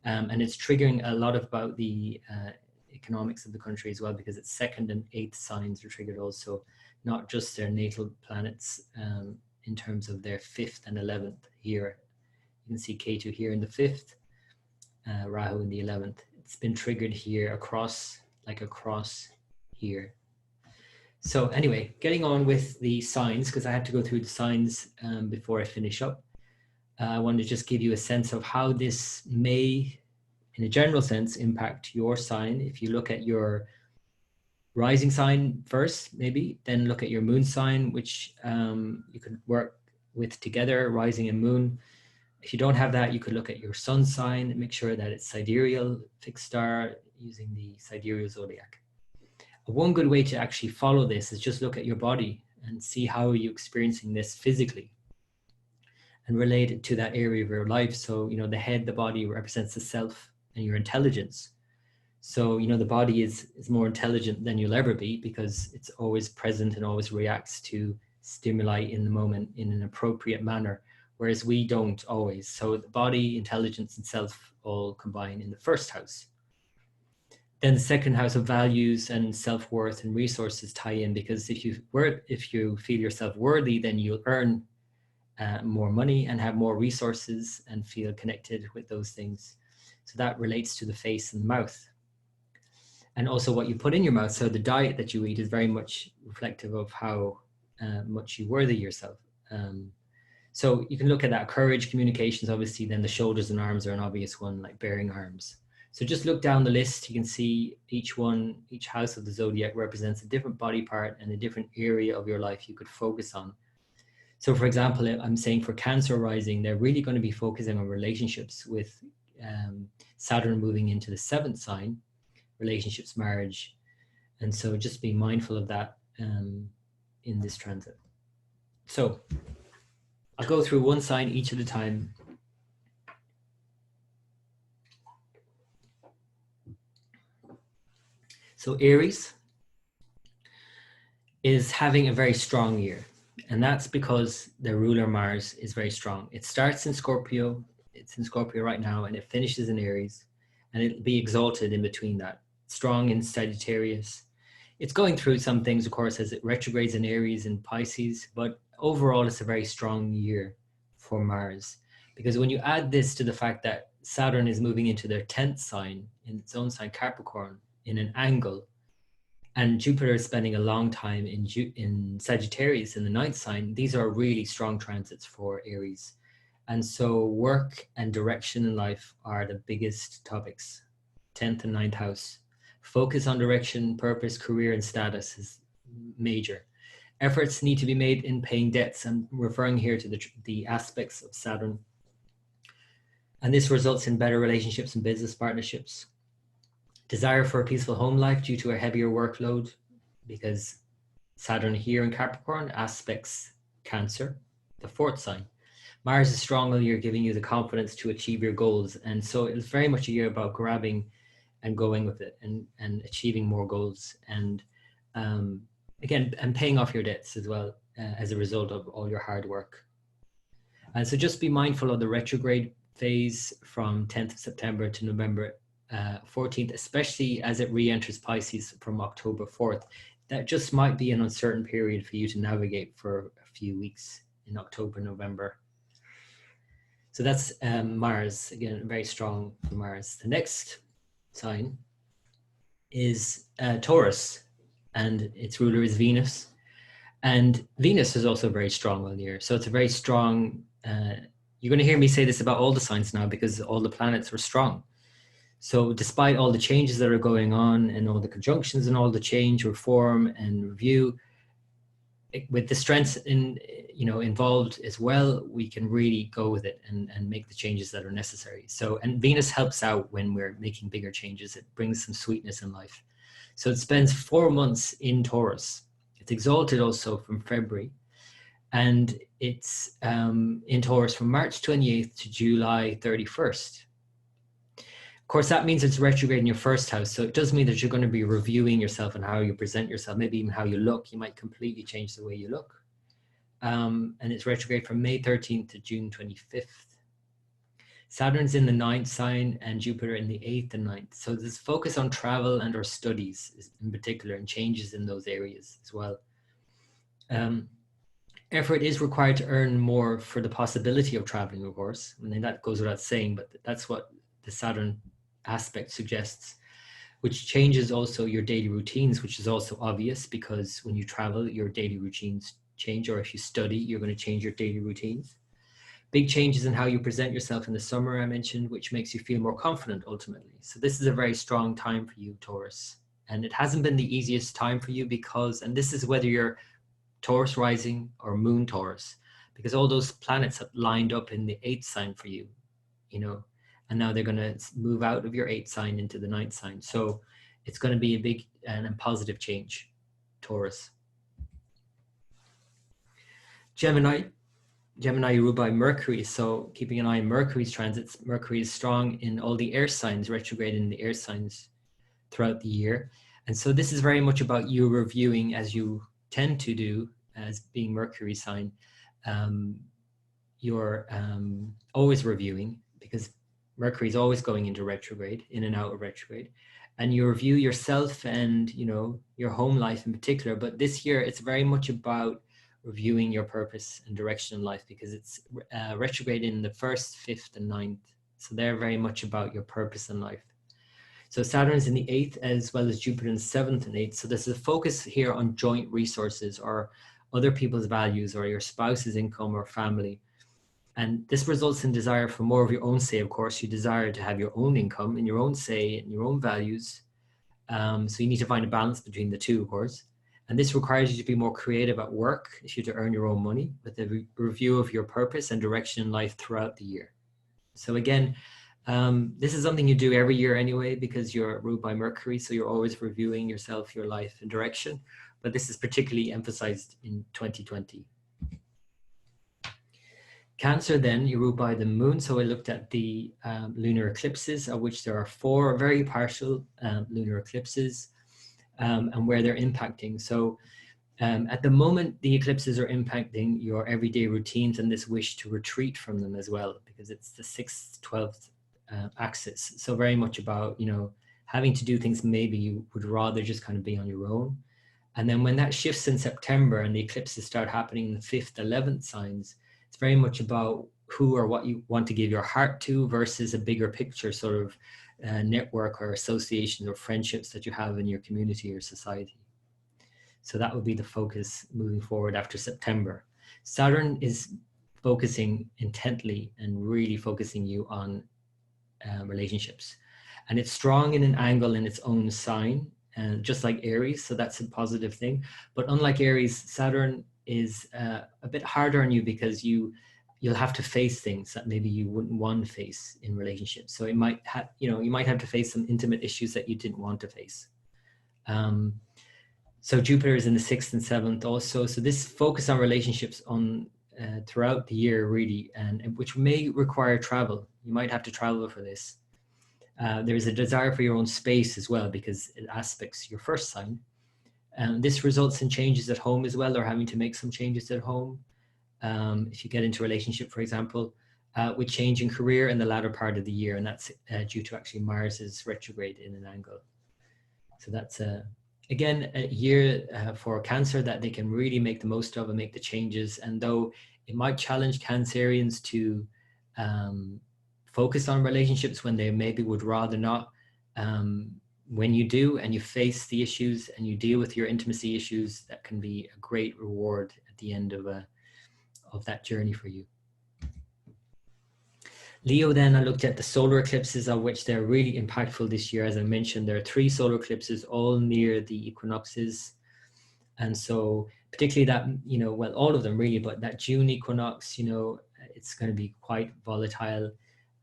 A: And it's triggering a lot about the economics of the country as well, because its 2nd and 8th signs are triggered also, not just their natal planets in terms of their 5th and 11th here. You can see K2 here in the 5th, Rahu in the 11th. It's been triggered here across here. So anyway, getting on with the signs, because I had to go through the signs before I finish up. I want to just give you a sense of how this may, in a general sense, impact your sign. If you look at your rising sign first, maybe, then look at your moon sign, which you could work with together, rising and moon. If you don't have that, you could look at your sun sign and make sure that it's sidereal, fixed star, using the sidereal zodiac. One good way to actually follow this is just look at your body and see how you're experiencing this physically and relate it to that area of your life. So, you know, the head, the body represents the self and your intelligence. So, you know, the body is more intelligent than you'll ever be because it's always present and always reacts to stimuli in the moment in an appropriate manner, whereas we don't always. So the body, intelligence, and self all combine in the first house. Then the second house of values and self-worth and resources tie in, because if you feel yourself worthy, then you'll earn more money and have more resources and feel connected with those things. So that relates to the face and the mouth. And also what you put in your mouth. So the diet that you eat is very much reflective of how much you worthy yourself. So you can look at that. Courage, communications, obviously. Then the shoulders and arms are an obvious one, like bearing arms. So just look down the list. You can see each house of the zodiac represents a different body part and a different area of your life you could focus on. So for example, I'm saying for Cancer rising, they're really going to be focusing on relationships with Saturn moving into the 7th sign, relationships, marriage. And so just be mindful of that in this transit. So I'll go through one sign each at a time. So Aries is having a very strong year, and that's because their ruler Mars is very strong. It starts in Scorpio, it's in Scorpio right now, and it finishes in Aries, and it'll be exalted in between that. Strong in Sagittarius. It's going through some things, of course, as it retrogrades in Aries and Pisces, but overall it's a very strong year for Mars. Because when you add this to the fact that Saturn is moving into their 10th sign, in its own sign, Capricorn, in an angle, and Jupiter is spending a long time in Sagittarius in the 9th sign, these are really strong transits for Aries. And so work and direction in life are the biggest topics. 10th and 9th house. Focus on direction, purpose, career, and status is major. Efforts need to be made in paying debts. I'm referring here to the aspects of Saturn. And this results in better relationships and business partnerships. Desire for a peaceful home life due to a heavier workload, because Saturn here in Capricorn aspects Cancer, the 4th sign. Mars is strong all year, giving you the confidence to achieve your goals. And so it's very much a year about grabbing and going with it and achieving more goals. And again, and paying off your debts as well as a result of all your hard work. And so just be mindful of the retrograde phase from 10th of September to November 14th, especially as it re-enters Pisces from October 4th. that just might be an uncertain period for you to navigate for a few weeks in October, November. So that's Mars, again, very strong for Mars. The next sign is Taurus, and its ruler is Venus. And Venus is also very strong all year. So it's a very strong, you're going to hear me say this about all the signs now because all the planets were strong. So despite all the changes that are going on and all the conjunctions and all the change, reform and review, with the strengths involved as well, we can really go with it and make the changes that are necessary. So, and Venus helps out when we're making bigger changes. It brings some sweetness in life. So it spends 4 months in Taurus. It's exalted also from February, and it's in Taurus from March 28th to July 31st. Of course, that means it's retrograde in your first house. So it does mean that you're going to be reviewing yourself and how you present yourself, maybe even how you look. You might completely change the way you look. And it's retrograde from May 13th to June 25th. Saturn's in the 9th sign and Jupiter in the 8th and 9th. So there's focus on travel and or studies in particular, and changes in those areas as well. Effort is required to earn more for the possibility of traveling, of course. I mean, that goes without saying, but that's what the Saturn aspect suggests, which changes also your daily routines, which is also obvious because when you travel, your daily routines change, or if you study, you're going to change your daily routines. Big changes in how you present yourself in the summer, I mentioned, which makes you feel more confident ultimately. So this is a very strong time for you, Taurus. And it hasn't been the easiest time for you because, and this is whether you're Taurus rising or moon Taurus, because all those planets have lined up in the 8th sign for you, and now they're going to move out of your 8th sign into the 9th sign. So it's going to be a big and positive change, Taurus. Gemini ruled by Mercury. So keeping an eye on Mercury's transits. Mercury is strong in all the air signs, retrograde in the air signs throughout the year. And so this is very much about you reviewing, as you tend to do as being Mercury sign. You're always reviewing because Mercury is always going into retrograde, in and out of retrograde. And you review yourself and, your home life in particular. But this year, it's very much about reviewing your purpose and direction in life because it's retrograde in the 1st, 5th, and 9th. So they're very much about your purpose in life. So Saturn's in the 8th as well as Jupiter in the 7th and 8th. So there's a focus here on joint resources or other people's values or your spouse's income or family. And this results in desire for more of your own say, of course. You desire to have your own income and your own say and your own values. So you need to find a balance between the two, of course. And this requires you to be more creative at work if you're to earn your own money with a review of your purpose and direction in life throughout the year. So again, this is something you do every year anyway, because you're ruled by Mercury. So you're always reviewing yourself, your life and direction. But this is particularly emphasized in 2020. Cancer, then, you're ruled by the moon. So I looked at the lunar eclipses, of which there are 4 very partial lunar eclipses and where they're impacting. So at the moment, the eclipses are impacting your everyday routines and this wish to retreat from them as well, because it's the 6th, 12th axis. So very much about, having to do things maybe you would rather just kind of be on your own. And then when that shifts in September and the eclipses start happening in the 5th, 11th signs, it's very much about who or what you want to give your heart to versus a bigger picture sort of network or association or friendships that you have in your community or society. So that would be the focus moving forward after September. Saturn is focusing intently and really focusing you on relationships. And it's strong in an angle in its own sign, just like Aries, so that's a positive thing. But unlike Aries, Saturn is a bit harder on you because you'll have to face things that maybe you wouldn't want to face in relationships. So it might have, you might have to face some intimate issues that you didn't want to face. So Jupiter is in the 6th and 7th also. So this focus on relationships on throughout the year really, and which may require travel. You might have to travel for this. There's a desire for your own space as well because it aspects your first sign. This results in changes at home as well, or having to make some changes at home. If you get into a relationship, for example, with change in career in the latter part of the year, and that's due to actually Mars's retrograde in an angle. So that's Again, a year for Cancer that they can really make the most of and make the changes. And though it might challenge Cancerians to focus on relationships when they maybe would rather not, when you do and you face the issues and you deal with your intimacy issues, that can be a great reward at the end of that journey for you. Leo, then I looked at the solar eclipses, of which they're really impactful this year. As I mentioned, there are 3 solar eclipses all near the equinoxes. And so particularly that, you know, well, all of them really, but that June equinox, you know, it's going to be quite volatile.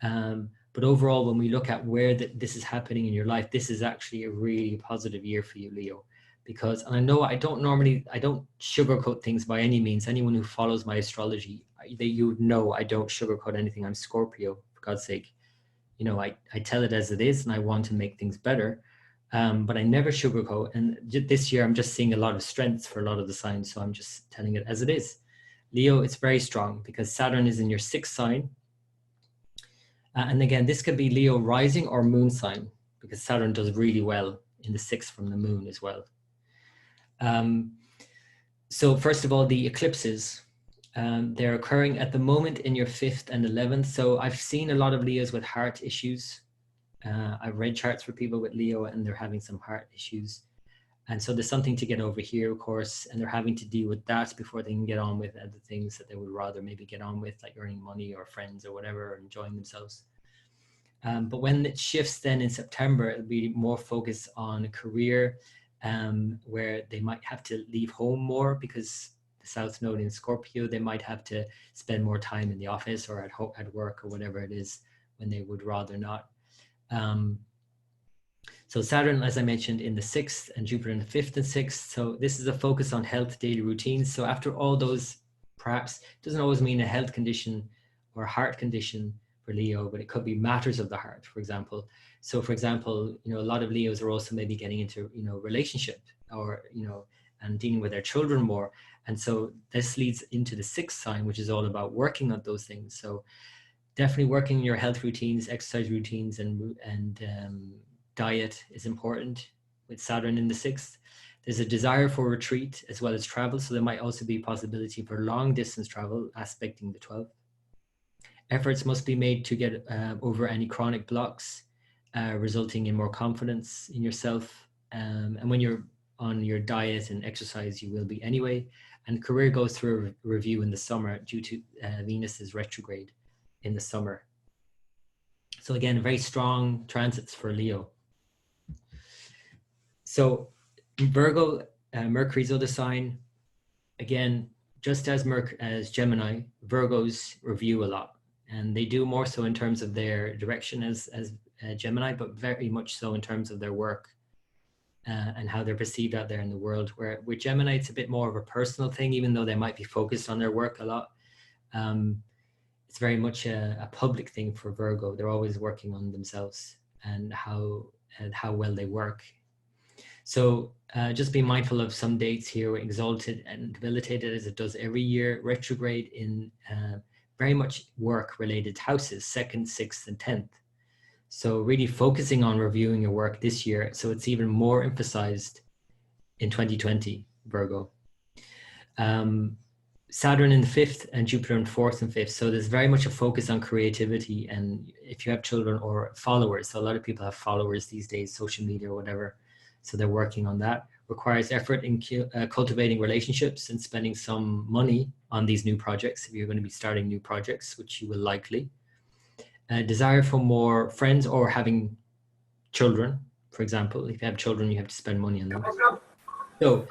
A: But overall, when we look at where this is happening in your life, this is actually a really positive year for you, Leo. Because, and I know I don't sugarcoat things by any means. Anyone who follows my astrology, you would know I don't sugarcoat anything. I'm Scorpio, for God's sake. You know, I tell it as it is, and I want to make things better. But I never sugarcoat. And this year, I'm just seeing a lot of strengths for a lot of the signs. So I'm just telling it as it is. Leo, it's very strong because Saturn is in your 6th sign. And again, this could be Leo rising or moon sign, because Saturn does really well in the 6th from the moon as well. So first of all, the eclipses, they're occurring at the moment in your 5th and 11th. So I've seen a lot of Leos with heart issues. I've read charts for people with Leo and they're having some heart issues. And so there's something to get over here, of course, and they're having to deal with that before they can get on with other things that they would rather maybe get on with, like earning money or friends or whatever, or enjoying themselves. But when it shifts then in September, it'll be more focused on a career where they might have to leave home more because the South Node in Scorpio, they might have to spend more time in the office or at work or whatever it is when they would rather not. So Saturn, as I mentioned, in the 6th and Jupiter in the 5th and 6th. So this is a focus on health, daily routines. So after all those, perhaps it doesn't always mean a health condition or a heart condition for Leo, but it could be matters of the heart, for example. So for example, you know, a lot of Leos are also maybe getting into, you know, relationship or, you know, and dealing with their children more. And so this leads into the 6th sign, which is all about working on those things. So definitely working on your health routines, exercise routines, and diet is important with Saturn in the 6th. There's a desire for retreat as well as travel. So there might also be a possibility for long distance travel aspecting the 12th. Efforts must be made to get over any chronic blocks, resulting in more confidence in yourself. And when you're on your diet and exercise, you will be anyway. And career goes through a review in the summer due to Venus's retrograde in the summer. So again, very strong transits for Leo. So Virgo, Mercury's other sign, again, just as Gemini, Virgos review a lot. And they do more so in terms of their direction as Gemini, but very much so in terms of their work and how they're perceived out there in the world. Where with Gemini, it's a bit more of a personal thing, even though they might be focused on their work a lot. It's very much a public thing for Virgo. They're always working on themselves and how well they work. So just be mindful of some dates here, exalted and debilitated as it does every year, retrograde in very much work-related houses, 2nd, 6th, and 10th. So really focusing on reviewing your work this year. So it's even more emphasized in 2020, Virgo. Saturn in the 5th and Jupiter in 4th and 5th. So there's very much a focus on creativity. And if you have children or followers, so a lot of people have followers these days, social media or whatever. So they're working on that. Requires effort in cultivating relationships and spending some money on these new projects if you're going to be starting new projects, which you will likely. Desire for more friends or having children, for example. If you have children, you have to spend money on them. So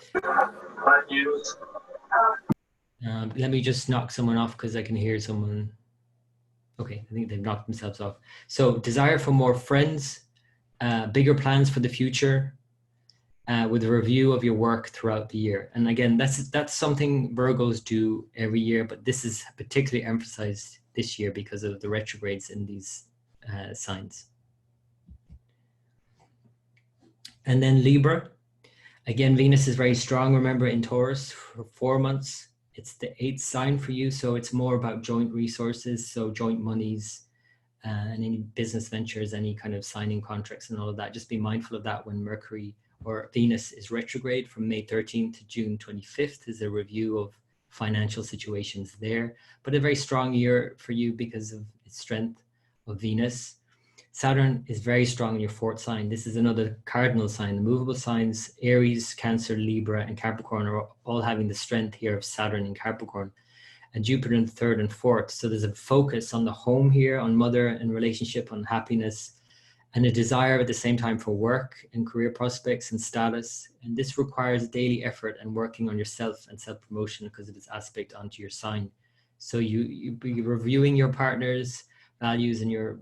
A: let me just knock someone off because I can hear someone. Okay, I think they've knocked themselves off. So desire for more friends, bigger plans for the future, with a review of your work throughout the year. And again, that's something Virgos do every year, but this is particularly emphasized this year because of the retrogrades in these signs. And then Libra, again, Venus is very strong, remember, in Taurus for 4 months. It's the 8th sign for you, so it's more about joint resources, so joint monies, and any business ventures, any kind of signing contracts and all of that. Just be mindful of that when Mercury or Venus is retrograde from May 13th to June 25th is a review of financial situations there, but a very strong year for you because of its strength of Venus. Saturn is very strong in your fourth sign. This is another cardinal sign. The movable signs, Aries, Cancer, Libra, and Capricorn are all having the strength here of Saturn in Capricorn, and Jupiter in the third and fourth. So there's a focus on the home here, on mother and relationship, on happiness, and a desire at the same time for work and career prospects and status. And this requires daily effort and working on yourself and self-promotion because of its aspect onto your sign. So you be reviewing your partner's values and your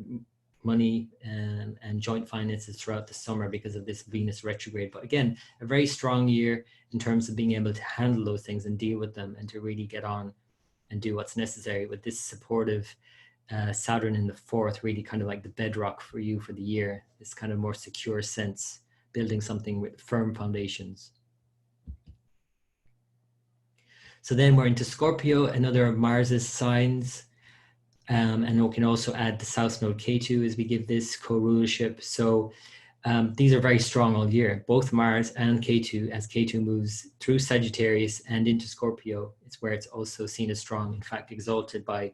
A: money and joint finances throughout the summer because of this Venus retrograde. But again, a very strong year in terms of being able to handle those things and deal with them and to really get on and do what's necessary with this supportive Saturn in the fourth, really kind of like the bedrock for you for the year, this kind of more secure sense, building something with firm foundations. So then we're into Scorpio, another of Mars's signs. And we can also add the South Node K2 as we give this co-rulership. So these are very strong all year, both Mars and K2, as K2 moves through Sagittarius and into Scorpio. It's where it's also seen as strong, in fact, exalted by,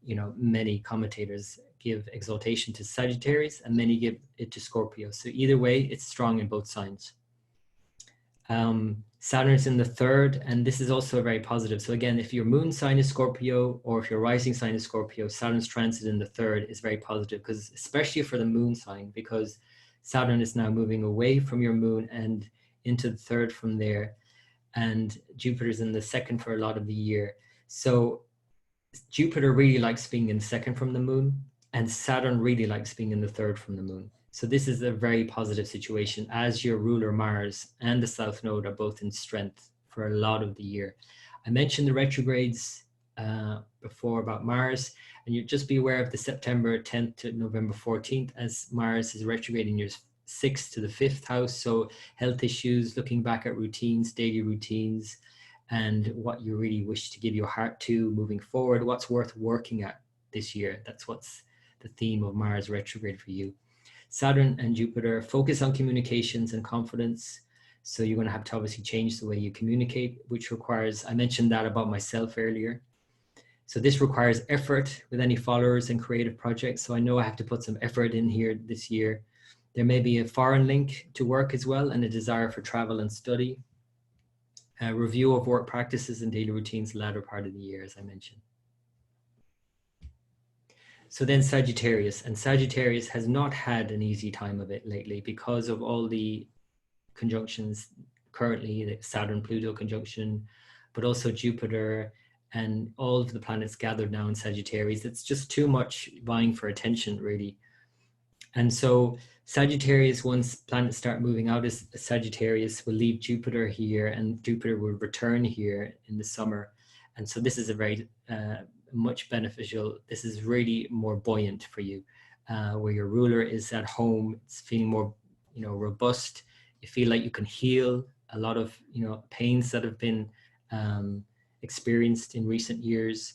A: you know, many commentators give exaltation to Sagittarius and many give it to Scorpio. So either way, it's strong in both signs. Saturn is in the third, and this is also very positive. So again, if your moon sign is Scorpio or if your rising sign is Scorpio, Saturn's transit in the third is very positive, because especially for the moon sign, because Saturn is now moving away from your moon and into the third from there, and Jupiter's in the second for a lot of the year. So Jupiter really likes being in the second from the moon, and Saturn really likes being in the third from the moon. So this is a very positive situation, as your ruler Mars and the South Node are both in strength for a lot of the year. I mentioned the retrogrades before about Mars, and you just be aware of the September 10th to November 14th, as Mars is retrograding your 6th to the 5th house. So health issues, looking back at routines, daily routines, and what you really wish to give your heart to moving forward, what's worth working at this year. That's what's the theme of Mars retrograde for you. Saturn and Jupiter focus on communications and confidence. So you're going to have to obviously change the way you communicate, which requires, I mentioned that about myself earlier. So this requires effort with any followers and creative projects. So I know I have to put some effort in here this year. There may be a foreign link to work as well, and a desire for travel and study. A review of work practices and daily routines the latter part of the year, as I mentioned. So then Sagittarius, and Sagittarius has not had an easy time of it lately because of all the conjunctions currently, the Saturn-Pluto conjunction, but also Jupiter and all of the planets gathered now in Sagittarius. It's just too much vying for attention, really. And so Sagittarius, once planets start moving out of Sagittarius, will leave Jupiter here, and Jupiter will return here in the summer. And so this is a very much beneficial, this is really more buoyant for you, where your ruler is at home. It's feeling more, you know, robust. You feel like you can heal a lot of, you know, pains that have been experienced in recent years.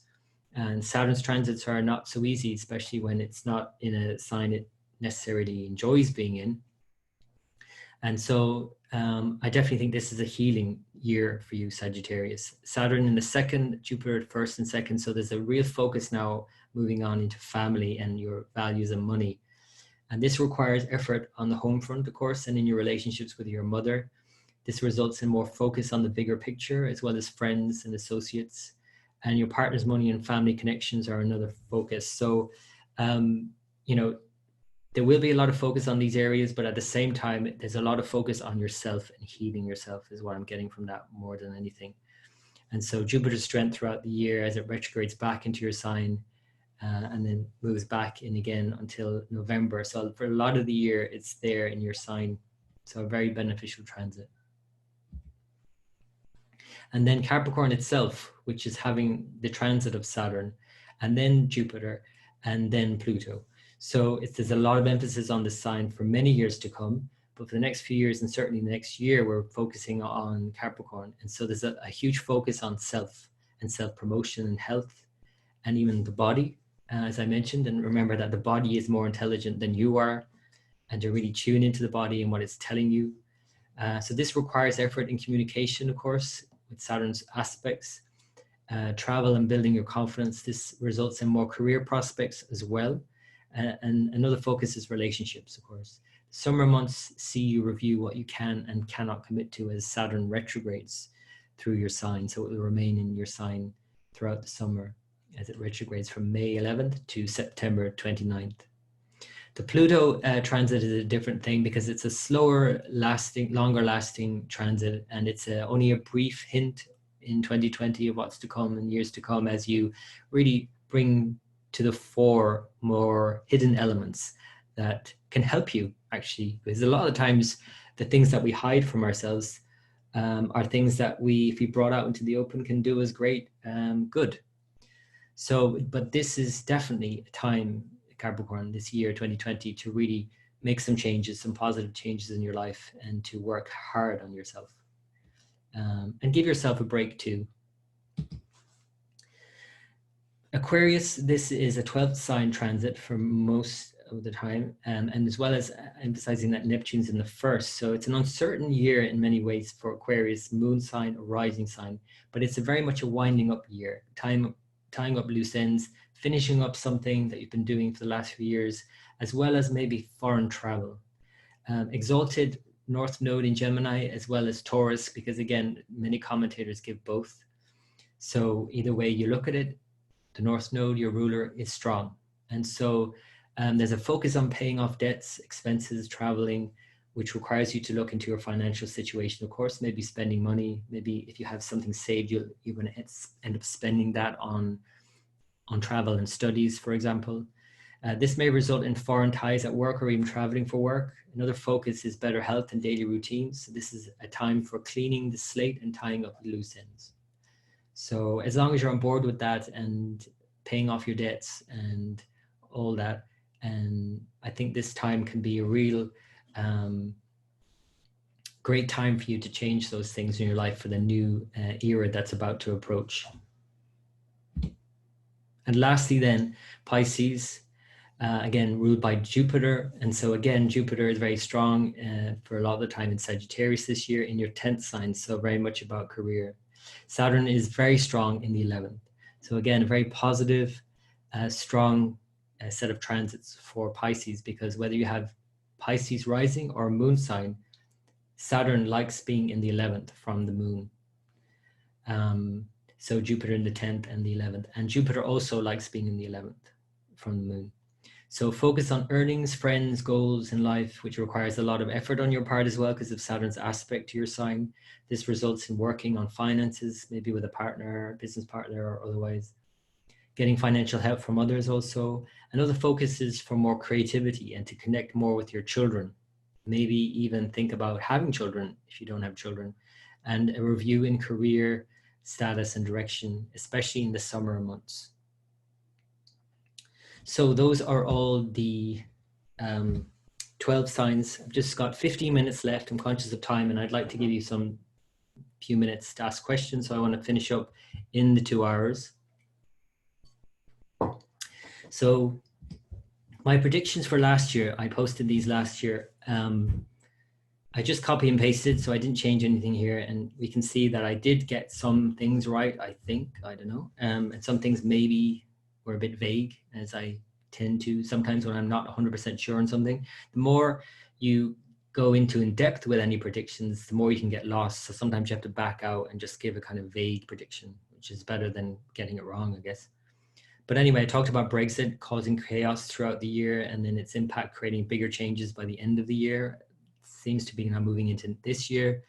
A: And Saturn's transits are not so easy, especially when it's not in a sign it necessarily enjoys being in. And so I definitely think this is a healing year for you, Sagittarius. Saturn in the second, Jupiter at first and second. So there's a real focus now moving on into family and your values and money. And this requires effort on the home front, of course, and in your relationships with your mother. This results in more focus on the bigger picture, as well as friends and associates. And your partner's money and family connections are another focus. So, you know, there will be a lot of focus on these areas, but at the same time, there's a lot of focus on yourself and healing yourself is what I'm getting from that more than anything. And so Jupiter's strength throughout the year as it retrogrades back into your sign and then moves back in again until November. So for a lot of the year, it's there in your sign. So a very beneficial transit. And then Capricorn itself, which is having the transit of Saturn, and then Jupiter, and then Pluto. So there's a lot of emphasis on this sign for many years to come, but for the next few years, and certainly next year, we're focusing on Capricorn. And so there's a huge focus on self and self-promotion and health, and even the body, as I mentioned. And remember that the body is more intelligent than you are, and to really tune into the body and what it's telling you. So this requires effort in communication, of course, with Saturn's aspects. Travel and building your confidence. This results in more career prospects as well. And another focus is relationships, of course. Summer months see you review what you can and cannot commit to as Saturn retrogrades through your sign. So it will remain in your sign throughout the summer as it retrogrades from May 11th to September 29th. The Pluto transit is a different thing because it's a slower lasting, longer lasting transit, and it's only a brief hint in 2020 of what's to come in years to come as you really bring to the fore more hidden elements that can help you, actually, because a lot of times the things that we hide from ourselves are things that we, if we brought out into the open, can do us great good. So, but this is definitely a time, Capricorn, this year 2020, to really make some changes, some positive changes in your life, and to work hard on yourself and give yourself a break too. Aquarius, this is a 12th sign transit for most of the time, and as well as emphasizing that Neptune's in the first. So it's an uncertain year in many ways for Aquarius, moon sign or rising sign, but it's very much a winding up year, tying up loose ends, finishing up something that you've been doing for the last few years, as well as maybe foreign travel. Exalted North Node in Gemini, as well as Taurus, because again, many commentators give both. So either way you look at it, the North Node, your ruler, is strong. And so there's a focus on paying off debts, expenses, traveling, which requires you to look into your financial situation. Of course, maybe spending money, maybe if you have something saved, you're going to end up spending that on travel and studies, for example. This may result in foreign ties at work or even traveling for work. Another focus is better health and daily routines. So this is a time for cleaning the slate and tying up the loose ends. So as long as you're on board with that and paying off your debts and all that, and I think this time can be a real great time for you to change those things in your life for the new era that's about to approach. And lastly then, Pisces, again, ruled by Jupiter. And so again, Jupiter is very strong for a lot of the time in Sagittarius this year in your 10th sign, so very much about career. Saturn is very strong in the 11th. So again, a very positive, strong set of transits for Pisces, because whether you have Pisces rising or moon sign, Saturn likes being in the 11th from the moon. So Jupiter in the 10th and the 11th. And Jupiter also likes being in the 11th from the moon. So focus on earnings, friends, goals in life, which requires a lot of effort on your part as well because of Saturn's aspect to your sign. This results in working on finances, maybe with a partner, business partner, or otherwise. Getting financial help from others also. Another focus is for more creativity and to connect more with your children. Maybe even think about having children if you don't have children. And a review in career, status, and direction, especially in the summer months. So those are all the 12 signs. I've just got 15 minutes left. I'm conscious of time, and I'd like to give you some few minutes to ask questions. So I want to finish up in the 2 hours. So my predictions for last year, I posted these last year. I just copy and pasted, so I didn't change anything here. And we can see that I did get some things right, I think, I don't know. And some things maybe were a bit vague, as I tend to sometimes when I'm not 100% sure on something. The more you go into in depth with any predictions, the more you can get lost. So sometimes you have to back out and just give a kind of vague prediction, which is better than getting it wrong, I guess. But anyway, I talked about Brexit causing chaos throughout the year and then its impact creating bigger changes by the end of the year. It seems to be now moving into this year.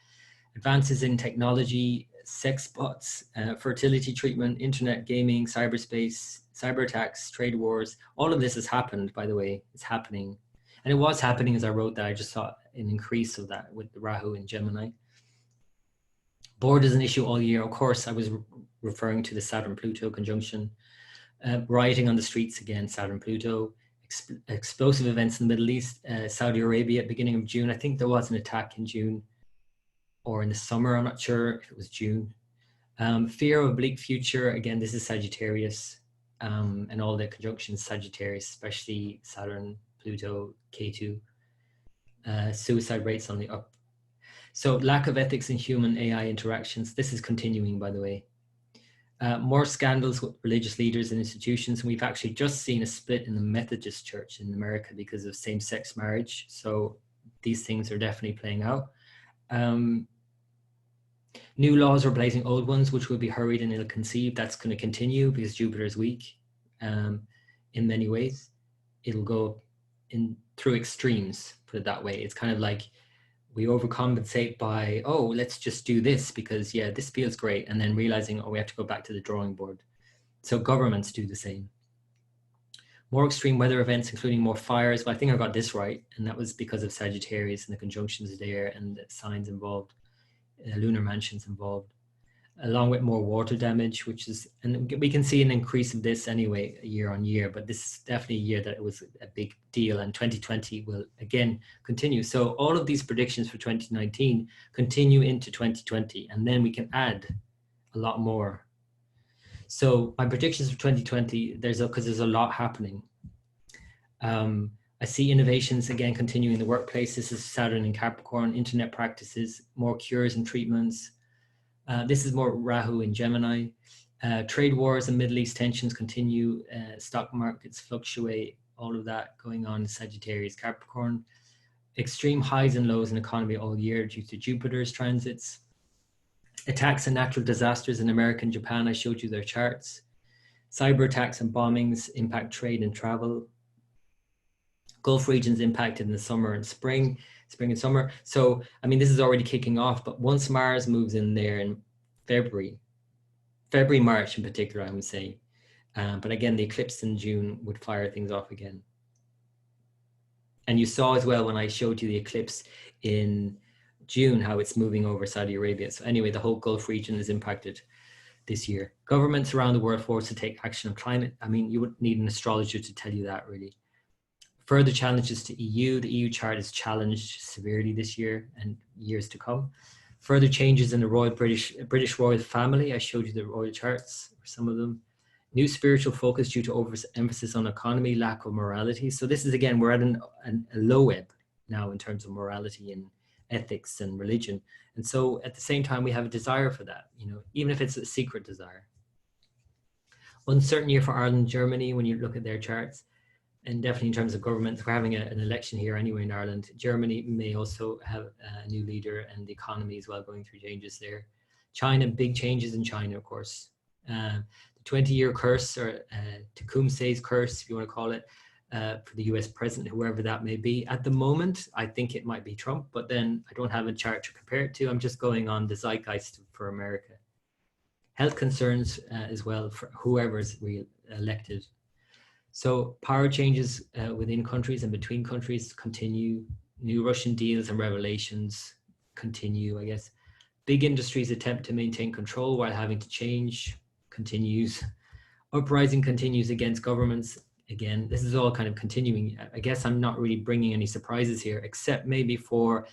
A: Advances in technology, sex bots, fertility treatment, internet gaming, cyberspace, cyber attacks, trade wars. All of this has happened, by the way. It's happening. And it was happening as I wrote that. I just saw an increase of that with the Rahu in Gemini. Bored is an issue all year. Of course, I was referring to the Saturn-Pluto conjunction. Rioting on the streets again, Saturn-Pluto. Explosive events in the Middle East, Saudi Arabia at the beginning of June. I think there was an attack in June or in the summer. I'm not sure if it was June. Fear of a bleak future. Again, this is Sagittarius and all the conjunctions Sagittarius, especially Saturn, Pluto, Ketu. Suicide rates on the up. So lack of ethics in human AI interactions. This is continuing, by the way. More scandals with religious leaders and institutions. And we've actually just seen a split in the Methodist Church in America because of same-sex marriage. So these things are definitely playing out. New laws replacing old ones, which will be hurried and ill-conceived. That's going to continue because Jupiter is weak in many ways. It'll go through extremes, put it that way. It's kind of like we overcompensate by, oh, let's just do this because, yeah, this feels great. And then realizing, oh, we have to go back to the drawing board. So governments do the same. More extreme weather events, including more fires. Well, I think I got this right. And that was because of Sagittarius and the conjunctions there and the signs involved, lunar mansions involved, along with more water damage, which is, and we can see an increase of this anyway, year on year, but this is definitely a year that it was a big deal, and 2020 will again continue. So all of these predictions for 2019 continue into 2020, and then we can add a lot more. So my predictions for 2020, because there's a lot happening. I see innovations again continuing in the workplace. This is Saturn and Capricorn, internet practices, more cures and treatments. This is more Rahu in Gemini. Trade wars and Middle East tensions continue. Stock markets fluctuate. All of that going on in Sagittarius, Capricorn. Extreme highs and lows in economy all year due to Jupiter's transits. Attacks and natural disasters in America and Japan. I showed you their charts. Cyber attacks and bombings impact trade and travel. Gulf regions impacted in the summer and spring and summer. So, I mean, this is already kicking off, but once Mars moves in there in February, March in particular, I would say. But again, the eclipse in June would fire things off again. And you saw as well when I showed you the eclipse in June, how it's moving over Saudi Arabia. So anyway, the whole Gulf region is impacted this year. Governments around the world forced to take action on climate. I mean, you wouldn't need an astrologer to tell you that, really. Further challenges to EU. The EU chart is challenged severely this year and years to come. Further changes in the British royal family. I showed you the royal charts, or some of them. New spiritual focus due to overemphasis on economy, lack of morality. So this is, again, we're at a low ebb now in terms of morality and ethics and religion. And so at the same time, we have a desire for that, you know, even if it's a secret desire. Uncertain year for Ireland and Germany when you look at their charts. And definitely in terms of government, we're having an election here anyway in Ireland. Germany may also have a new leader, and the economy as well going through changes there. China, big changes in China, of course. The 20-year curse, or Tecumseh's curse, if you want to call it, for the US president, whoever that may be. At the moment, I think it might be Trump, but then I don't have a chart to compare it to. I'm just going on the zeitgeist for America. Health concerns as well for whoever's elected. So power changes within countries and between countries continue. New Russian deals and revelations continue, I guess. Big industries attempt to maintain control while having to change continues. Uprising continues against governments. Again, this is all kind of continuing. I guess I'm not really bringing any surprises here, except maybe for,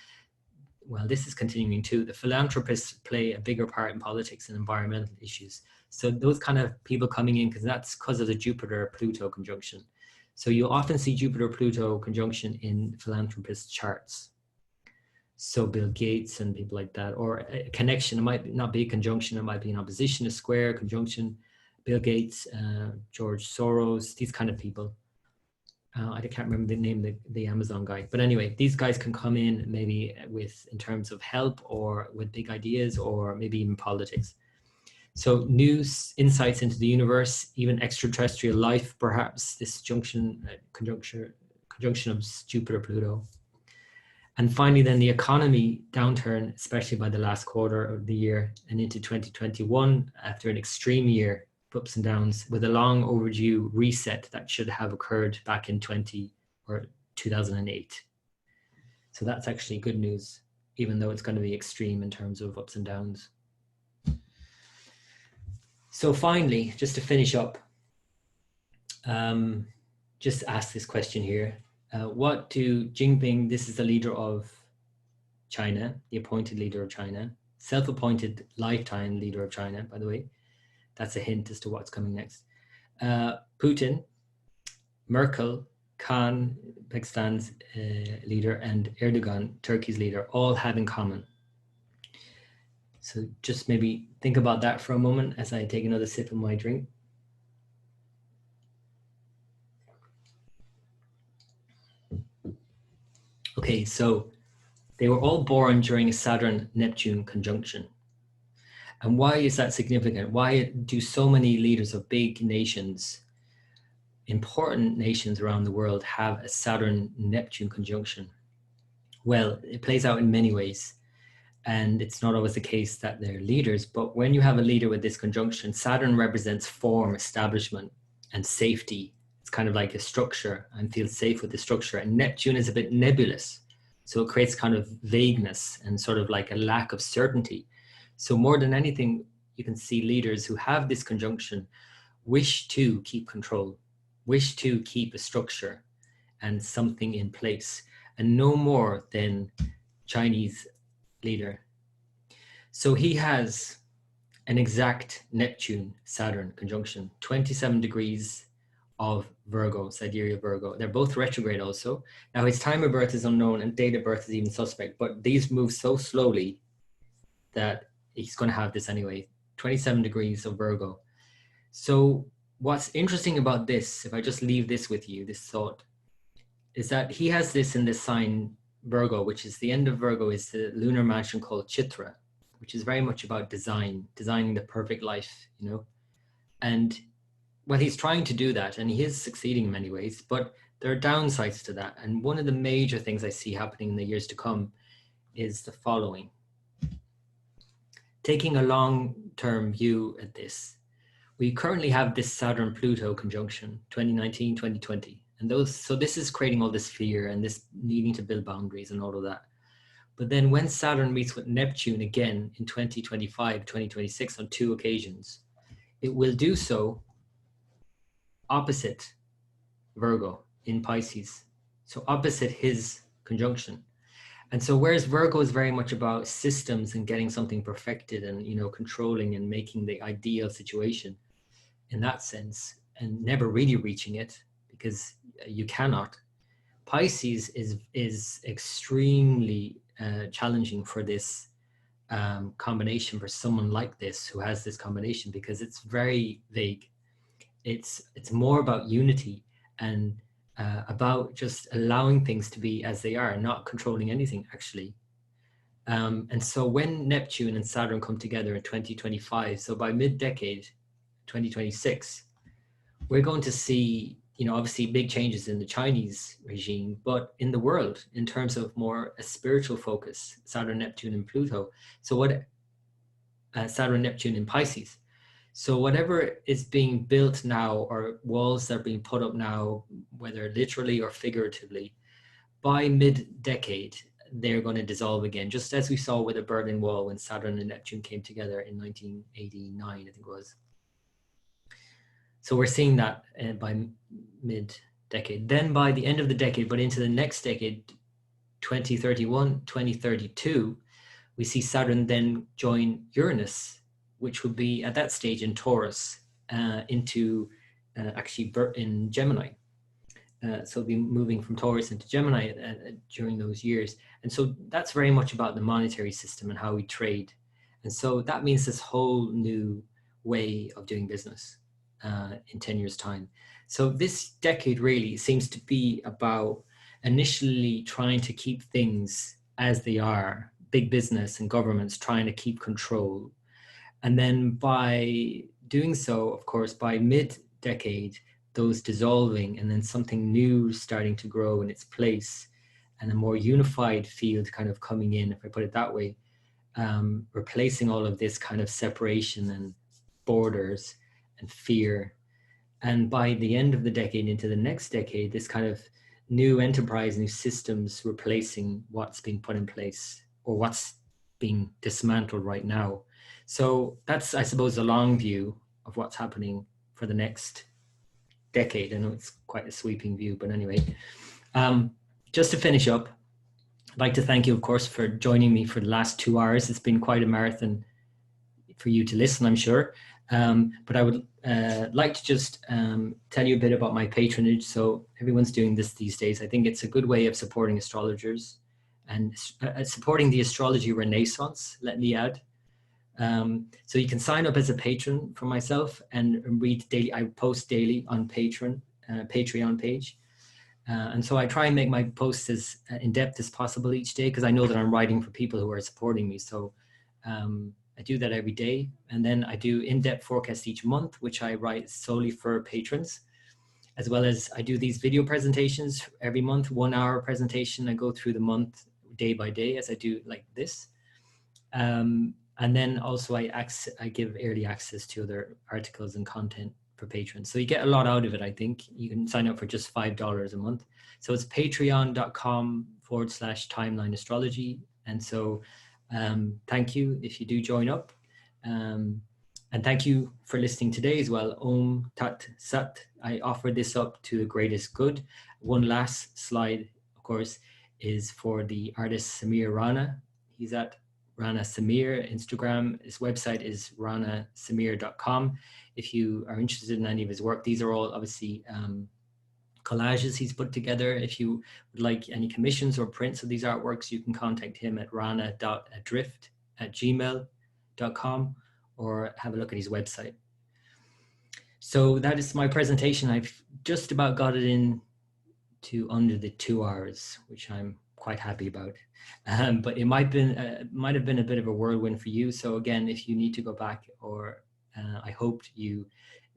A: well, this is continuing too. The philanthropists play a bigger part in politics and environmental issues. So those kind of people coming in, because that's because of the Jupiter-Pluto conjunction. So you'll often see Jupiter-Pluto conjunction in philanthropist charts. So Bill Gates and people like that, or a connection. It might not be a conjunction. It might be an opposition, a square, conjunction. Bill Gates, George Soros, these kind of people. I can't remember the name of the Amazon guy. But anyway, these guys can come in maybe in terms of help or with big ideas or maybe even politics. So new insights into the universe, even extraterrestrial life, perhaps this conjunction of Jupiter-Pluto. And finally, then the economy downturn, especially by the last quarter of the year and into 2021, after an extreme year, ups and downs, with a long overdue reset that should have occurred back in 2008. So that's actually good news, even though it's going to be extreme in terms of ups and downs. So finally, just to finish up, just ask this question here. What do Jinping, this is the leader of China, the appointed leader of China, self-appointed lifetime leader of China, by the way. That's a hint as to what's coming next. Putin, Merkel, Khan, Pakistan's leader, and Erdogan, Turkey's leader, all have in common So just maybe think about that for a moment as I take another sip of my drink. Okay, so they were all born during a Saturn-Neptune conjunction. And why is that significant? Why do so many leaders of big nations, important nations around the world, have a Saturn-Neptune conjunction? Well, it plays out in many ways. And it's not always the case that they're leaders, but when you have a leader with this conjunction, Saturn represents form, establishment, and safety. It's kind of like a structure and feels safe with the structure. And Neptune is a bit nebulous. So it creates kind of vagueness and sort of like a lack of certainty. So more than anything, you can see leaders who have this conjunction wish to keep control, wish to keep a structure and something in place, and no more than Chinese leader. So he has an exact Neptune-Saturn conjunction, 27 degrees of Virgo, sidereal Virgo. They're both retrograde also. Now his time of birth is unknown and date of birth is even suspect, but these move so slowly that he's going to have this anyway, 27 degrees of Virgo. So what's interesting about this, if I just leave this with you, this thought, is that he has this in this sign Virgo, which is the end of Virgo, is the lunar mansion called Chitra, which is very much about designing the perfect life, you know. And well, he's trying to do that and he is succeeding in many ways, but there are downsides to that. And one of the major things I see happening in the years to come is the following. Taking a long-term view at this, we currently have this Saturn-Pluto conjunction, 2019, 2020. And so this is creating all this fear and this needing to build boundaries and all of that. But then when Saturn meets with Neptune again in 2025, 2026 on 2 occasions, it will do so opposite Virgo in Pisces. So opposite his conjunction. And so whereas Virgo is very much about systems and getting something perfected and, you know, controlling and making the ideal situation in that sense and never really reaching it because you cannot. Pisces is extremely challenging for this combination, for someone like this who has this combination, because it's very vague. It's more about unity and about just allowing things to be as they are, not controlling anything actually. And so when Neptune and Saturn come together in 2025, so by mid-decade, 2026, we're going to see, you know, obviously big changes in the Chinese regime, but in the world in terms of more a spiritual focus, Saturn, Neptune, and Pluto. So what Saturn, Neptune in Pisces. So whatever is being built now or walls that are being put up now, whether literally or figuratively, by mid-decade, they're going to dissolve again, just as we saw with the Berlin Wall when Saturn and Neptune came together in 1989, I think it was. So we're seeing that by mid-decade. Then by the end of the decade, but into the next decade, 2031, 2032, we see Saturn then join Uranus, which would be at that stage in Taurus, into actually in Gemini. So it'll be moving from Taurus into Gemini during those years. And so that's very much about the monetary system and how we trade. And so that means this whole new way of doing business in 10 years' time. So this decade really seems to be about initially trying to keep things as they are, big business and governments trying to keep control. And then by doing so, of course, by mid-decade, those dissolving and then something new starting to grow in its place and a more unified field kind of coming in, if I put it that way, replacing all of this kind of separation and borders and fear. And by the end of the decade into the next decade, this kind of new enterprise, new systems replacing what's being put in place or what's being dismantled right now. So that's, I suppose, a long view of what's happening for the next decade. I know it's quite a sweeping view, but anyway, just to finish up, I'd like to thank you, of course, for joining me for the last 2 hours. It's been quite a marathon for you to listen, I'm sure. But I would like to just tell you a bit about my patronage. So everyone's doing this these days. I think it's a good way of supporting astrologers and supporting the astrology renaissance, let me add. So you can sign up as a patron for myself and read daily. I post daily on Patreon page. And so I try and make my posts as in-depth as possible each day, because I know that I'm writing for people who are supporting me. So I do that every day. And then I do in-depth forecast each month, which I write solely for patrons, as well as I do these video presentations every month, 1 hour presentation. I go through the month day by day as I do like this. And then also I give early access to other articles and content for patrons. So you get a lot out of it, I think. You can sign up for just $5 a month. So it's patreon.com/timeline astrology. And so thank you if you do join up. And thank you for listening today as well. Om Tat Sat. I offer this up to the greatest good. One last slide, of course, is for the artist Samir Rana. He's at Rana Samir Instagram. His website is ranasamir.com. If you are interested in any of his work, these are all obviously collages he's put together. If you would like any commissions or prints of these artworks, you can contact him at rana.adrift@gmail.com or have a look at his website. So that is my presentation. I've just about got it in to under the 2 hours, which I'm quite happy about. But it might have been a bit of a whirlwind for you. So again, if you need to go back, or I hoped you,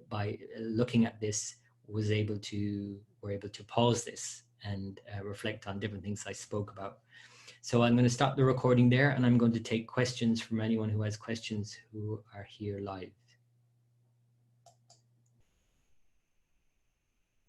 A: by looking at this, were able to pause this and reflect on different things I spoke about. So I'm going to stop the recording there, and I'm going to take questions from anyone who has questions who are here live.